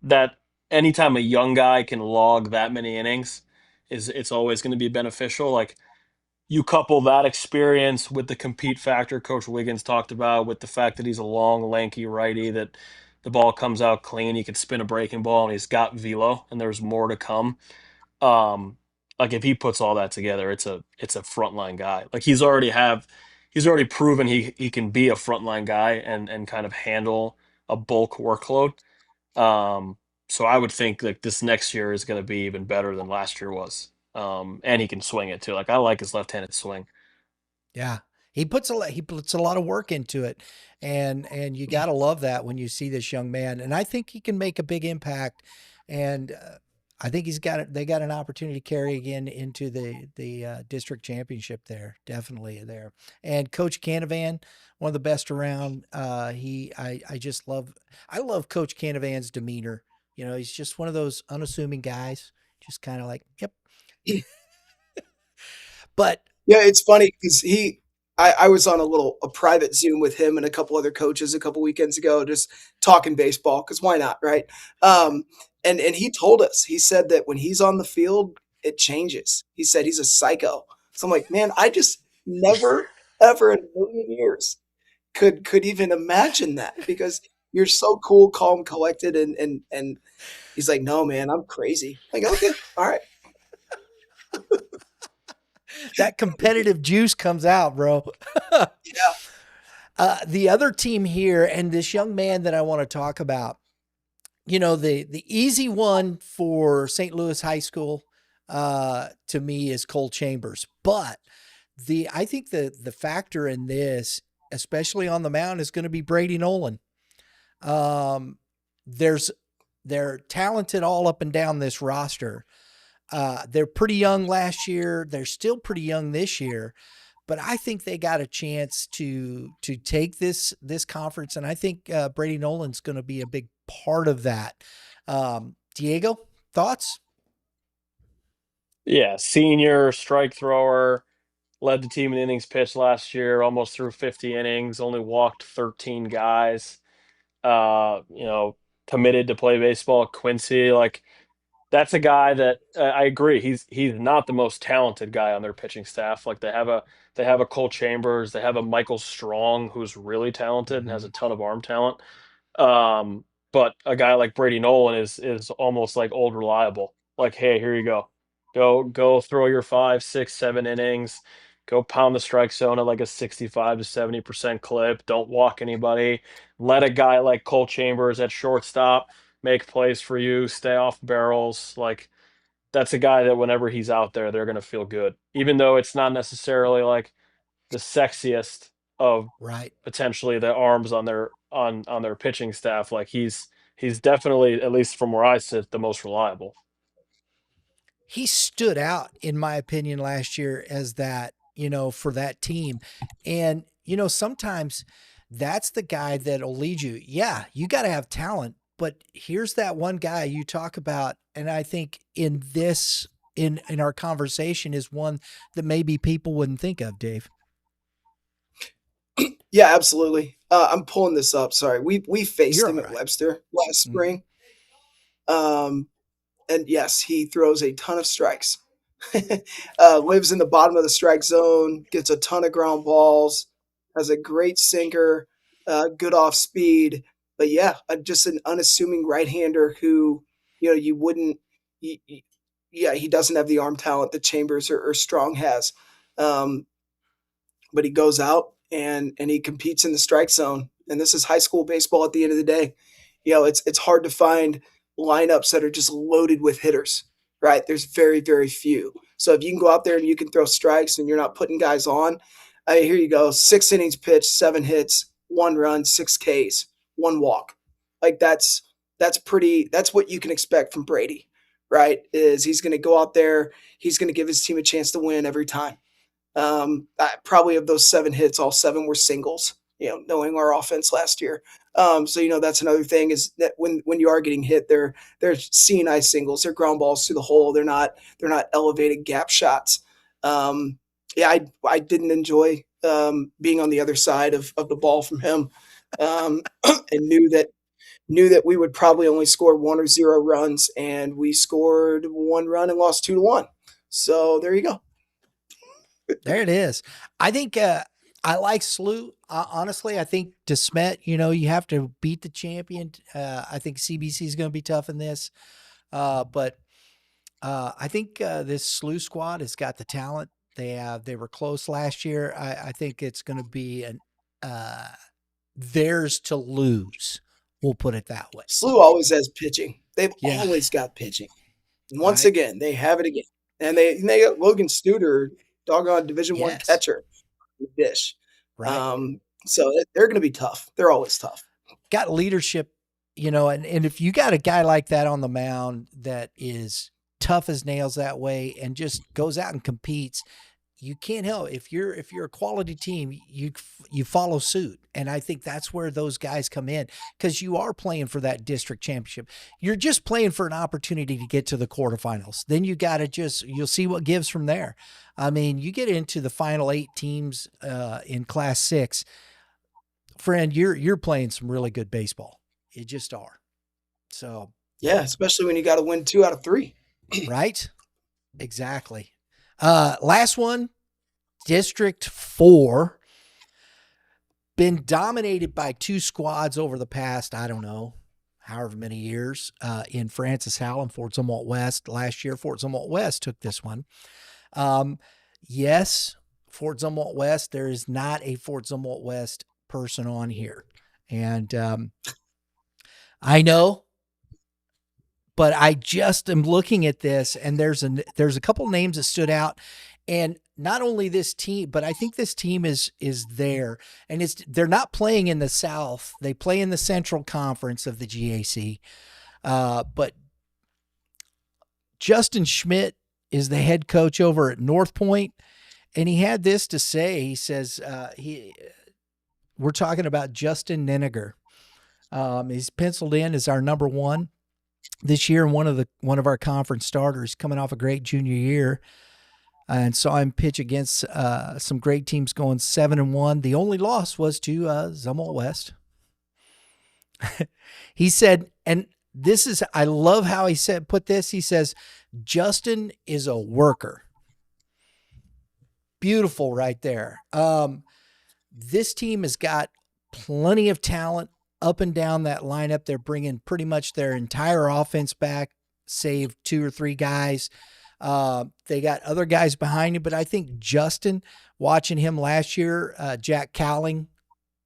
That anytime a young guy can log that many innings, it's always going to be beneficial. Like you couple that experience with the compete factor Coach Wiggins talked about, with the fact that he's a long, lanky righty, that the ball comes out clean, he can spin a breaking ball, and he's got velo, and there's more to come. Like if he puts all that together, it's a frontline guy. Like he's already proven he can be a frontline guy and kind of handle a bulk workload. So I would think like this next year is going to be even better than last year was. And he can swing it too. Like I like his left-handed swing. Yeah. He puts a lot of work into it, and you got to love that when you see this young man. And I think he can make a big impact. And I think they got an opportunity to carry again into the district championship there. Definitely there. And Coach Canavan, one of the best around. I love Coach Canavan's demeanor. He's just one of those unassuming guys, just kind of like, yep. But Yeah, it's funny because I was on a private Zoom with him and a couple other coaches a couple weekends ago, just talking baseball because why not, right? Um, and he told us, he said that when he's on the field, it changes. He said he's a psycho. So I'm like, man, I just never ever in a million years could even imagine that because you're so cool, calm, collected, and he's like, no, man, I'm crazy. Like, okay, all right. that competitive juice comes out, bro. Yeah. The other team here, and this young man that I want to talk about, the easy one for St. Louis High School to me is Cole Chambers, but I think the factor in this, especially on the mound, is going to be Brady Nolan. Um, there's they're talented all up and down this roster. They're pretty young last year. They're still pretty young this year, but I think they got a chance to take this conference, and I think Brady Nolan's going to be a big part of that. Diego, thoughts? Yeah, senior strike thrower, led the team in innings pitched last year, almost threw 50 innings, only walked 13 guys. You know, committed to play baseball at Quincy. Like that's a guy that I agree. He's not the most talented guy on their pitching staff. Like they have a Cole Chambers, they have a Michael Strong who's really talented and has a ton of arm talent. Um, but a guy like Brady Nolan is almost like old reliable. Like, hey, here you go. Go throw your 5, 6, 7 innings. Go pound the strike zone at like a 65 to 70% clip. Don't walk anybody. Let a guy like Cole Chambers at shortstop make plays for you, stay off barrels. Like that's a guy that whenever he's out there, they're gonna feel good. Even though it's not necessarily like the sexiest of Right. potentially the arms on their pitching staff. Like he's definitely, at least from where I sit, the most reliable. He stood out, in my opinion, last year as that, for that team. And, sometimes that's the guy that'll lead you. Yeah, you got to have talent, but here's that one guy you talk about. And I think in our conversation is one that maybe people wouldn't think of, Dave. Yeah, absolutely. I'm pulling this up. Sorry, we faced You're him all at right. Webster last Mhm. spring. And yes, he throws a ton of strikes. Lives in the bottom of the strike zone, gets a ton of ground balls, has a great sinker, good off speed. But yeah, just an unassuming right hander who, you wouldn't. Yeah, he doesn't have the arm talent that Chambers or Strong has. Um, but he goes out and he competes in the strike zone. And this is high school baseball at the end of the day. It's hard to find lineups that are just loaded with hitters, right? There's very, very few. So if you can go out there and you can throw strikes and you're not putting guys on, here you go. 6 innings pitched, 7 hits, 1 run, 6 Ks, 1 walk. Like that's what you can expect from Brady, right? Is he's going to go out there, he's going to give his team a chance to win every time. Probably of those 7 hits, all 7 were singles. Knowing our offense last year, so that's another thing is that when you are getting hit, they're seeing eye singles, they're ground balls through the hole. They're not elevated gap shots. Yeah, I didn't enjoy being on the other side of the ball from him, and knew that we would probably only score 1 or 0 runs, and we scored 1 run and lost 2-1. So there you go. There it is. I think I like Slew. Honestly, I think DeSmet, you have to beat the champion. I think CBC is going to be tough in this. But I think this Slew squad has got the talent. They were close last year. I think it's going to be uh, theirs to lose. We'll put it that way. SLU always has pitching. They've Yeah. always got pitching. And once Right. again, they have it again. And they got Logan Studer, doggone Division I Yes. catcher, dish. Right. So they're going to be tough. They're always tough. Got leadership, and if you got a guy like that on the mound that is tough as nails that way and just goes out and competes, you can't help if you're a quality team, you follow suit, and I think that's where those guys come in because you are playing for that district championship. You're just playing for an opportunity to get to the quarterfinals. Then you got to you'll see what gives from there. I mean, you get into the final 8 teams in Class 6, friend. You're playing some really good baseball. You just are. So Yeah, especially when you got to win 2 out of 3. right, exactly. Last one, District 4. Been dominated by 2 squads over the past, I don't know, however many years, in Francis Howell and Fort Zumwalt West. Last year, Fort Zumwalt West took this one. Yes, Fort Zumwalt West, there is not a Fort Zumwalt West person on here. And I know, but I just am looking at this, and there's a couple names that stood out, and not only this team, but I think this team is there, and they're not playing in the South; they play in the Central Conference of the GAC. But Justin Schmidt is the head coach over at North Point, and he had this to say. He says we're talking about Justin Neniger. He's penciled in as our number 1 this year, and one of our conference starters, coming off a great junior year, and saw him pitch against some great teams, going 7-1. The only loss was to Zumwalt West. He said, and this is, I love how he put this. He says, Justin is a worker. Beautiful right there. This team has got plenty of talent up and down that lineup. They're bringing pretty much their entire offense back, save 2 or 3 guys. They got other guys behind him, but I think Justin, watching him last year, Jack Cowling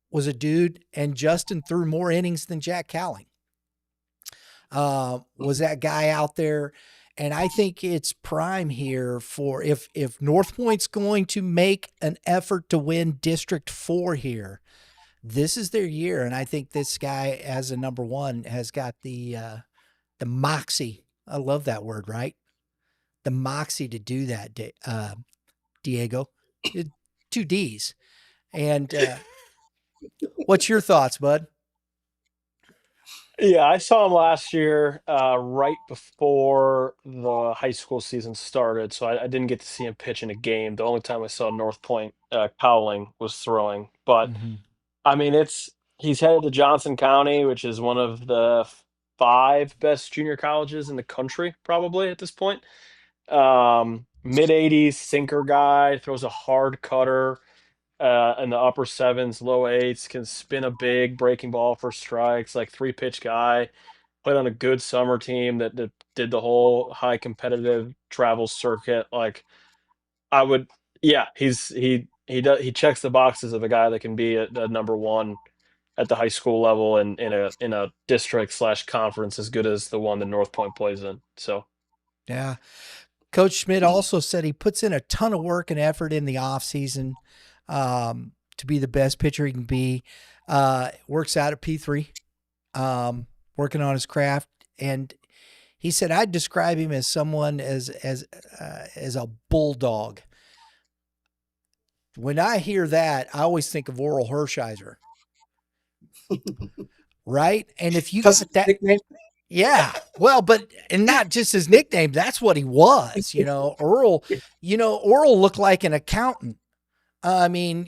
was a dude, and Justin threw more innings than Jack Cowling. Was that guy out there? And I think it's prime here for if North Point's going to make an effort to win District 4 here, this is their year. And I think this guy, as a number 1, has got the moxie. I love that word, right? The moxie to do that, Diego. 2 D's. And what's your thoughts, bud? Yeah, I saw him last year, right before the high school season started, so I didn't get to see him pitch in a game. The only time I saw North Point, Cowling was throwing. But Mm-hmm. I mean, he's headed to Johnson County, which is one of the 5 best junior colleges in the country, probably at this point. Mid-80s sinker guy, throws a hard cutter in the upper 7s, low 8s, can spin a big breaking ball for strikes, like 3-pitch guy. Played on a good summer team that did the whole high competitive travel circuit. Like I would, yeah, he checks the boxes of a guy that can be a number 1 at the high school level and in a district/conference as good as the one that North Point plays in. So Yeah. Coach Schmidt also said he puts in a ton of work and effort in the off season to be the best pitcher he can be. Works out at P3, working on his craft. And he said, I'd describe him as someone as a bulldog. When I hear that, I always think of Oral Hershiser. Right? And if you got that nickname. Yeah. Well, and not just his nickname, that's what he was, Earl, looked like an accountant. I mean,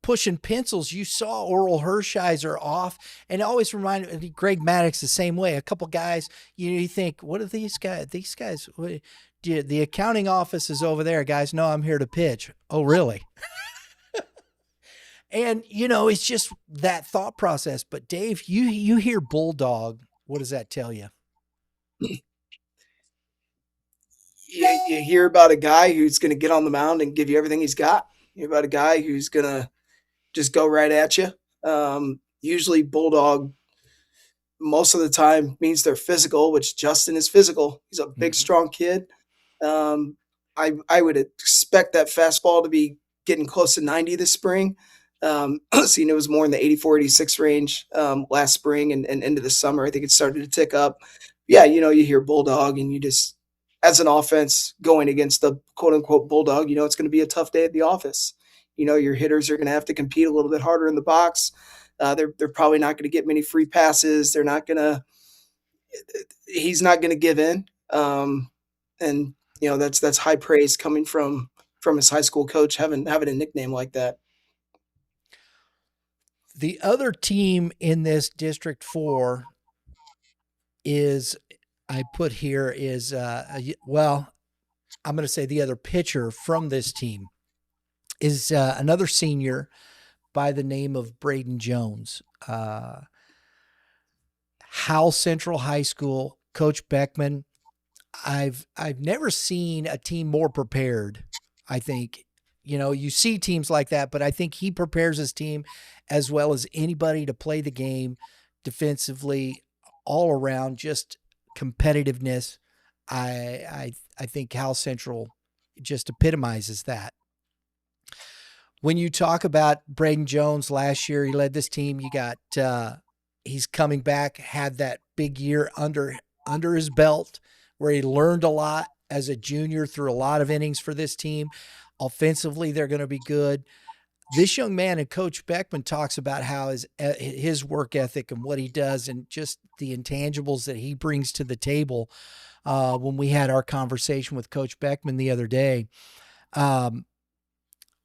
pushing pencils. You saw Oral Hershiser off, and it always reminded me, Greg Maddox the same way. A couple guys, you think, what are these guys? These guys, the accounting office is over there, guys. No, I'm here to pitch. Oh, really? And, it's just that thought process. But Dave, you hear bulldog. What does that tell you? You hear about a guy who's going to get on the mound and give you everything he's got. You hear about a guy who's going to just go right at you. Usually bulldog most of the time means they're physical, which Justin is physical. He's a big, strong kid. I would expect that fastball to be getting close to 90 this spring. Seeing it was more in the 84, 86 range last spring and into the summer. I think it started to tick up. Yeah, you hear bulldog and you just as an offense going against the quote unquote bulldog, it's going to be a tough day at the office. Your hitters are going to have to compete a little bit harder in the box. They're probably not going to get many free passes. He's not going to give in. And that's high praise coming from his high school coach having a nickname like that. The other team in this District 4 is, I put here is, well, I'm going to say the other pitcher from this team is another senior by the name of Braden Jones. Howell Central High School, Coach Beckman. I've never seen a team more prepared. I think, you see teams like that, but I think he prepares his team as well as anybody to play the game defensively, all around, just competitiveness. I think Howell Central just epitomizes that. When you talk about Braden Jones last year, he led this team. You got he's coming back, had that big year under his belt where he learned a lot as a junior through a lot of innings for this team. Offensively, they're going to be good. This young man, and Coach Beckman talks about how his work ethic and what he does and just the intangibles that he brings to the table. When we had our conversation with Coach Beckman the other day,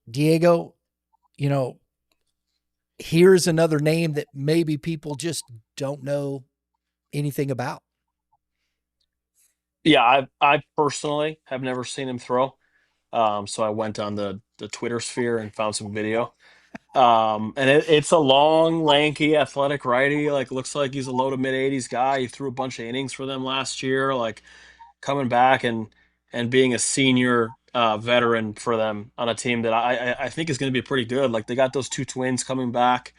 Diego, here's another name that maybe people just don't know anything about. Yeah, I personally have never seen him throw. So I went on the Twitter sphere and found some video. And it's a long, lanky, athletic righty. Like, looks like he's a low to mid 80s guy. He threw a bunch of innings for them last year. Like, coming back and being a senior veteran for them on a team that I think is going to be pretty good. Like, they got those two twins coming back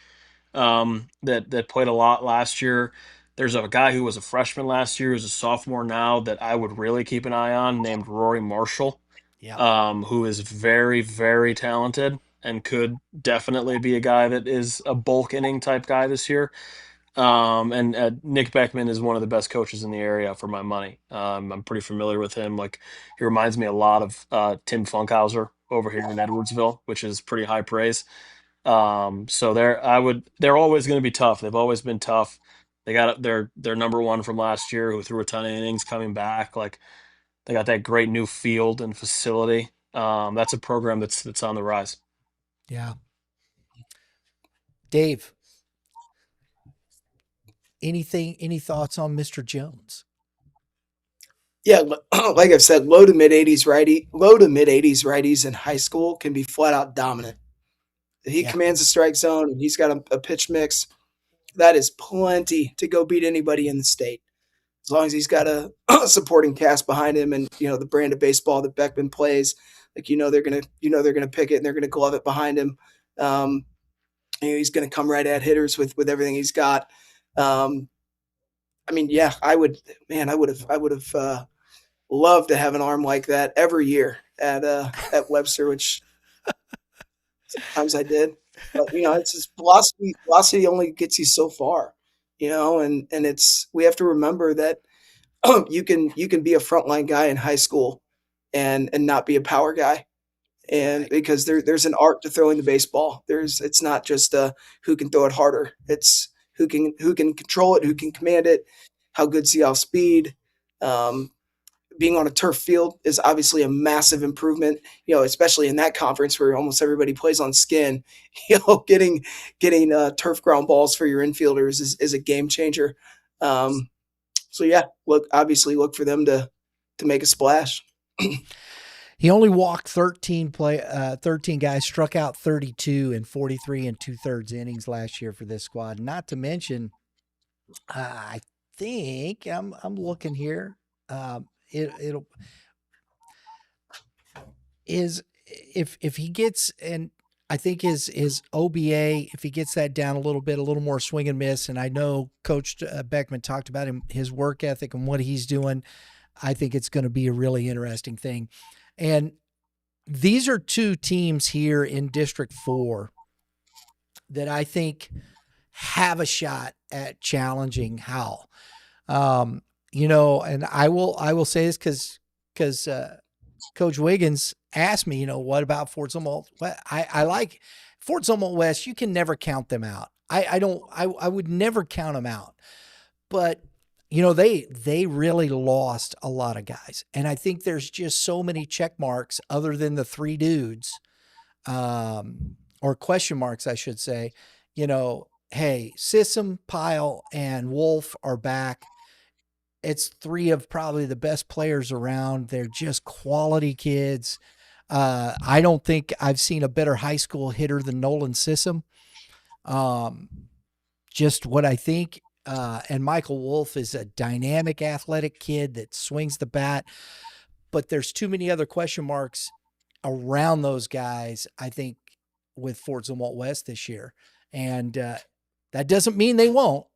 that played a lot last year. There's a guy who was a freshman last year, who's a sophomore now, that I would really keep an eye on, named Rory Marshall, who is very, very talented and could definitely be a guy that is a bulk inning type guy this year. And Nick Beckman is one of the best coaches in the area for my money. I'm pretty familiar with him. Like, he reminds me a lot of Tim Funkhauser over here in Edwardsville, which is pretty high praise. So they're always going to be tough. They've always been tough. They got their number one from last year, who threw a ton of innings, coming back. Like, they got that great new field and facility. That's a program that's on the rise. Yeah. Dave, any thoughts on Mr. Jones? Yeah, like I've said, low to mid 80s righties in high school can be flat out dominant. He commands the strike zone, and he's got a pitch mix that is plenty to go beat anybody in the state. As long as he's got a supporting cast behind him, and the brand of baseball that Beckman plays, like they're gonna pick it and they're gonna glove it behind him. He's gonna come right at hitters with everything he's got. I would have loved to have an arm like that every year at Webster, which sometimes I did. But it's just velocity. Velocity only gets you so far, and we have to remember that you can be a frontline guy in high school and not be a power guy. And Right. because there's an art to throwing the baseball. It's not just who can throw it harder. It's who can control it, who can command it, how good's the off speed. Being on a turf field is obviously a massive improvement, especially in that conference where almost everybody plays on skin. Getting turf ground balls for your infielders is a game changer. So yeah, look for them to make a splash. He only walked 13 guys, struck out 32 in 43 and 2/3 innings last year for this squad. Not to mention, I think I'm looking here. It'll is if he gets, and I think his OBA, if he gets that down a little more swing and miss, and I know Coach Beckman talked about his work ethic and what he's doing, I think it's going to be a really interesting thing. And these are two teams here in District 4 that I think have a shot at challenging Howell. And I will say this because because Coach Wiggins asked me, what about Fort Zumwalt? Well, I like Fort Zumwalt West. You can never count them out. I would never count them out. But they really lost a lot of guys, and I think there's just so many check marks other than the three dudes, or question marks, I should say. Hey, Sissom, Pyle, and Wolf are back. It's three of probably the best players around. They're just quality kids. I don't think I've seen a better high school hitter than Nolan Sissom. Just what I think. And Michael Wolf is a dynamic, athletic kid that swings the bat. But there's too many other question marks around those guys, I think, with Fort Zumwalt West this year. And that doesn't mean they won't.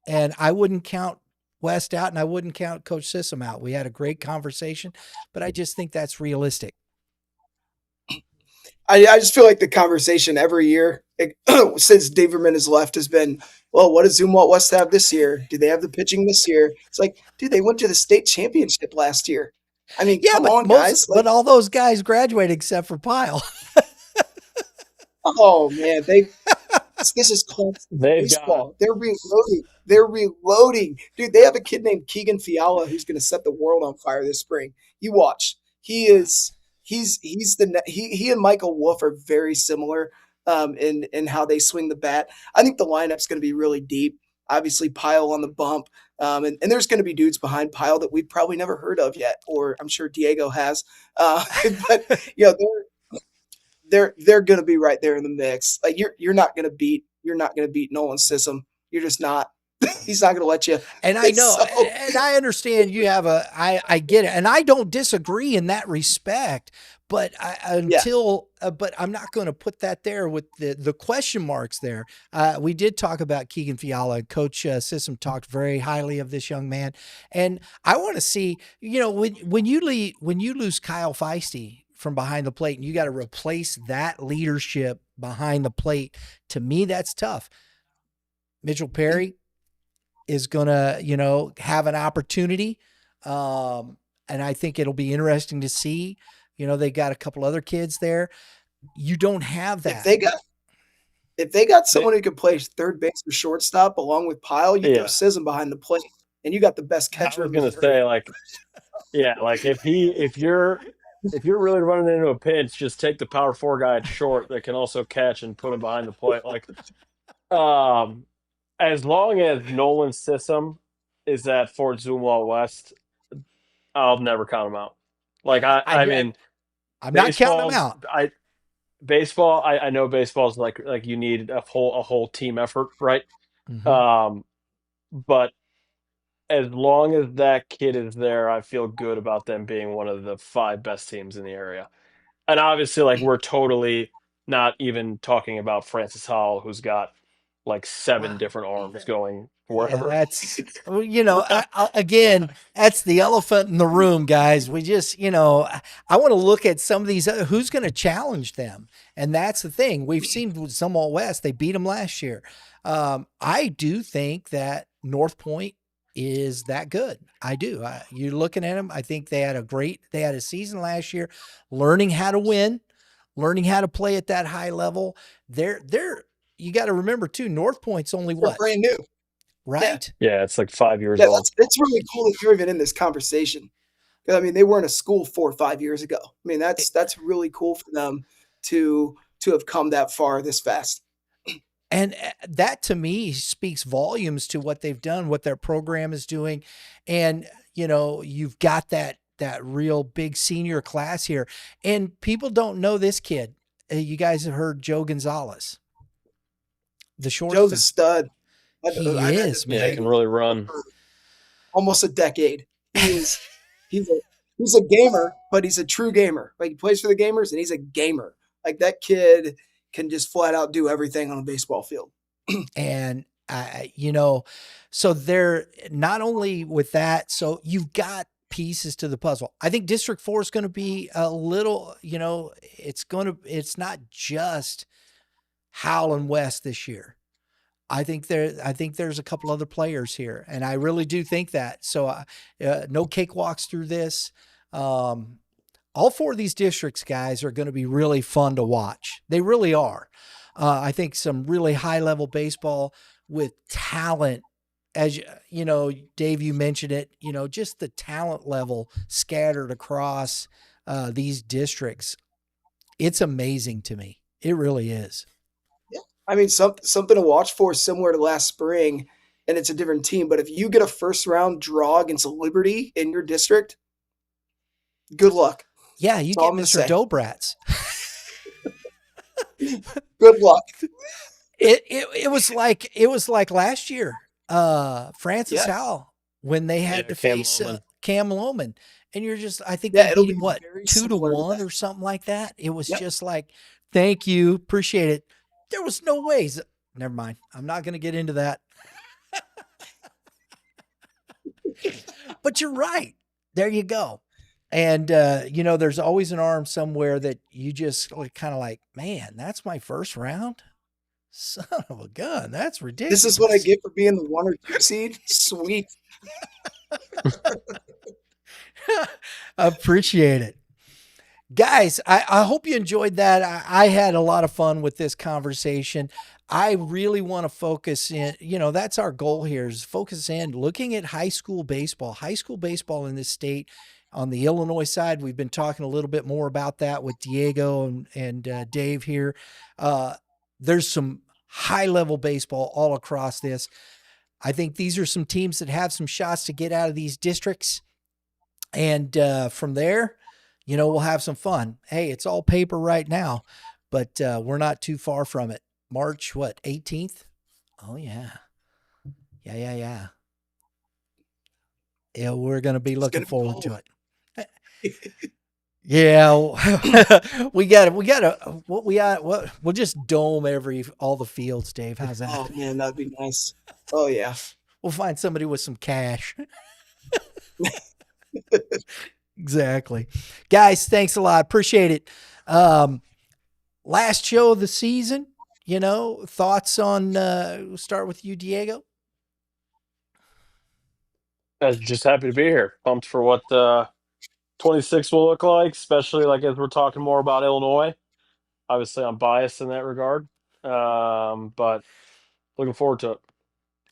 And I wouldn't count West out, and I wouldn't count Coach Sissom out. We had a great conversation, but I just think that's realistic. I just feel like the conversation every year since Daverman has left has been, well, what does Zumwalt West have this year? Do they have the pitching this year? It's like, dude, they went to the state championship last year. I mean, come on, guys. But all those guys graduated except for Pyle. Oh, man. This is called baseball. They're reloading. Dude, they have a kid named Keegan Fiala who's going to set the world on fire this spring. You watch. He and Michael Wolf are very similar in how they swing the bat. I think the lineup's going to be really deep. Obviously, Pyle on the bump. And there's going to be dudes behind Pyle that we've probably never heard of yet, or I'm sure Diego has. But they're going to be right there in the mix. Like you're not going to beat Nolan Sissom. You're just not. He's not going to let you. And I know, and I understand you have I get it. And I don't disagree in that respect, but but I'm not going to put that there with the question marks there. We did talk about Keegan Fiala. Coach Sissom talked very highly of this young man. And I want to see, when you lose Kyle Feisty from behind the plate and you got to replace that leadership behind the plate, to me, that's tough. Mitchell Perry is going to, have an opportunity. And I think it'll be interesting to see, they got a couple other kids there. You don't have that. If they got someone who could play third base or shortstop along with Pyle, you throw Sissom behind the plate and you got the best catcher. I was going to say if you're really running into a pinch, just take the power 4 guy at short that can also catch and put him behind the plate. As long as Nolan Sissom is at Fort Zumwalt West, I'll never count him out. I mean, I'm not counting him out. I know baseball's like you need a whole team effort, right? Mm-hmm. But as long as that kid is there, I feel good about them being one of the 5 best teams in the area. And obviously, we're totally not even talking about Francis Howell, who's got 7 different arms going wherever. Yeah, that's, again, that's the elephant in the room, guys. We just, I want to look at some of these, who's going to challenge them. And that's the thing. We've seen Zumwalt West, they beat them last year. I do think that North Point is that good. I do. You're looking at them. I think they had a season last year, learning how to win, learning how to play at that high level. You got to remember too, North Point's only They're brand new. Right. Yeah. It's 5 years old. It's really cool that you're even in this conversation. I mean, they weren't a school 4 or 5 years ago. I mean, that's really cool for them to have come that far this fast. And that to me speaks volumes to what they've done, what their program is doing. And, you've got that real big senior class here. And people don't know this kid. You guys have heard Joe Gonzalez. The short. Joe's a stud. He is, man. Yeah, he can really run. Almost a decade. He's a gamer, but he's a true gamer. He plays for the gamers and he's a gamer. That kid can just flat out do everything on a baseball field. And, so they're not only with that, so you've got pieces to the puzzle. I think District 4 is going to be a little, it's not just Howell and West this year. I think there's a couple other players here, and I really do think that. So no cakewalks through this. All four of these districts, guys, are going to be really fun to watch. They really are. I think some really high level baseball with talent. As you know, Dave, you mentioned it, just the talent level scattered across these districts. It's amazing to me. It really is. Yeah. I mean, something to watch for, similar to last spring, and it's a different team. But if you get a first round draw against Liberty in your district, good luck. Yeah, you That's all get I'm Mr. gonna Dobrats. say. Good luck. It was like last year, Francis Yes. Howell, when they had to Cam face Lohman. Cam Lohman, and you're just, I think Yeah, they it'll beat him, be what, very 2-1 similar. or something like that. It was Yep. just like, thank you, appreciate it. There was no ways. Never mind. I'm not going to get into that. But you're right. There you go. And, there's always an arm somewhere that you just kind of like, man, that's my first round. Son of a gun. That's ridiculous. This is what I get for being the 1 or 2 seed. Sweet. Appreciate it. Guys, I hope you enjoyed that. I had a lot of fun with this conversation. I really want to focus in, that's our goal here, is focus in looking at high school baseball in this state. On the Illinois side, we've been talking a little bit more about that with Diego and Dave here. There's some high level baseball all across this. I think these are some teams that have some shots to get out of these districts. And from there, we'll have some fun. Hey, it's all paper right now, but we're not too far from it. March, 18th? Oh, yeah. Yeah. Yeah, we're going to be looking forward to it. Yeah, we'll just dome all the fields, Dave. How's that? Oh man, that'd be nice. Oh yeah. We'll find somebody with some cash. Exactly. Guys, thanks a lot. Appreciate it. Last show of the season, thoughts on, we'll start with you, Diego. I was just happy to be here. Pumped for what 26 will look like, especially like as we're talking more about Illinois. Obviously, I'm biased in that regard, but looking forward to it.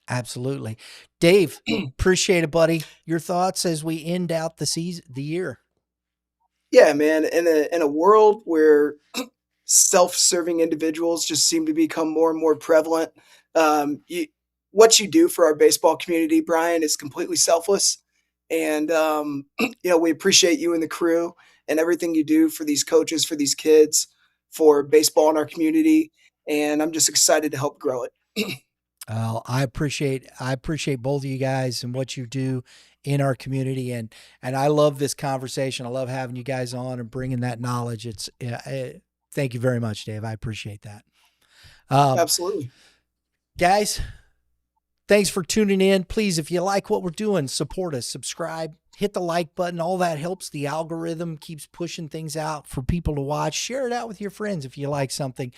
Absolutely. Dave, appreciate it, buddy. Your thoughts as we end out the year. Yeah, man. In a world where self-serving individuals just seem to become more and more prevalent, what you do for our baseball community, Brian, is completely selfless. And we appreciate you and the crew and everything you do for these coaches, for these kids, for baseball in our community. And I'm just excited to help grow it. I appreciate both of you guys and what you do in our community, and I love this conversation. I love having you guys on and bringing that knowledge. Thank you very much, Dave. I appreciate that. Absolutely, guys. Thanks for tuning in. Please, if you like what we're doing, support us, subscribe, hit the like button. All that helps the algorithm, keeps pushing things out for people to watch. Share it out with your friends if you like something.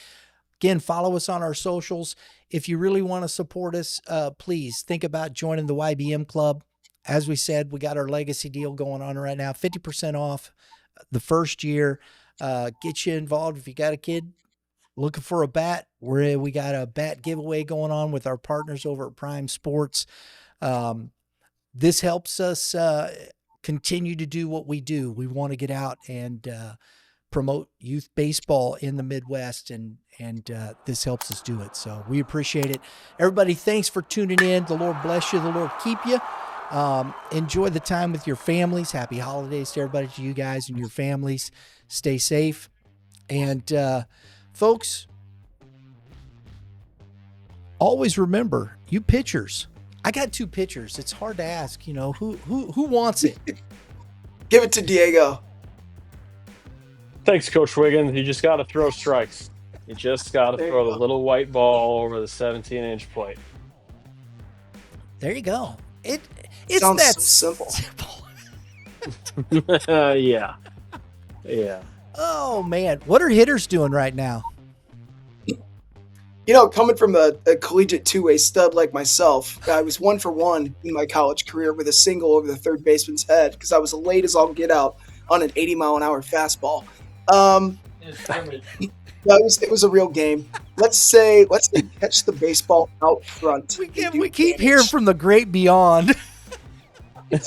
Again, follow us on our socials. If you really want to support us, please think about joining the YBM Club. As we said, we got our legacy deal going on right now, 50% off the first year. Get you involved. If you got a kid looking for a bat, we got a bat giveaway going on with our partners over at Prime Sports. This helps us continue to do what we do. We want to get out and promote youth baseball in the Midwest, and this helps us do it. So we appreciate it. Everybody, thanks for tuning in. The Lord bless you. The Lord keep you. Enjoy the time with your families. Happy holidays to everybody, to you guys and your families. Stay safe. And folks, always remember, you pitchers. I got 2 pitchers. It's hard to ask, who wants it? Give it to Diego. Thanks, Coach Wiggins. You just got to throw strikes. You just got to throw the little white ball over the 17-inch plate. There you go. It's Sounds that so simple. Yeah. Oh man, what are hitters doing right now? Coming from a collegiate 2-way stud like myself, I was 1 for 1 in my college career with a single over the third baseman's head because I was late as all get out. on an 80-mile-an-hour fastball. No, it was a real game. Let's say catch the baseball out front. We keep hearing from the great beyond. Dan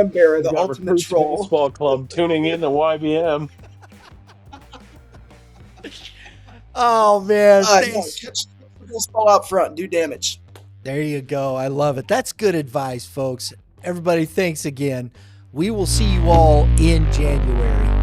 Barra, the ultimate Recruits troll. Baseball Club tuning in to YBM. Oh man, No, catch the baseball out front. Do damage. there you go. I love it. That's good advice, folks. Everybody, thanks again. We will see you all in January.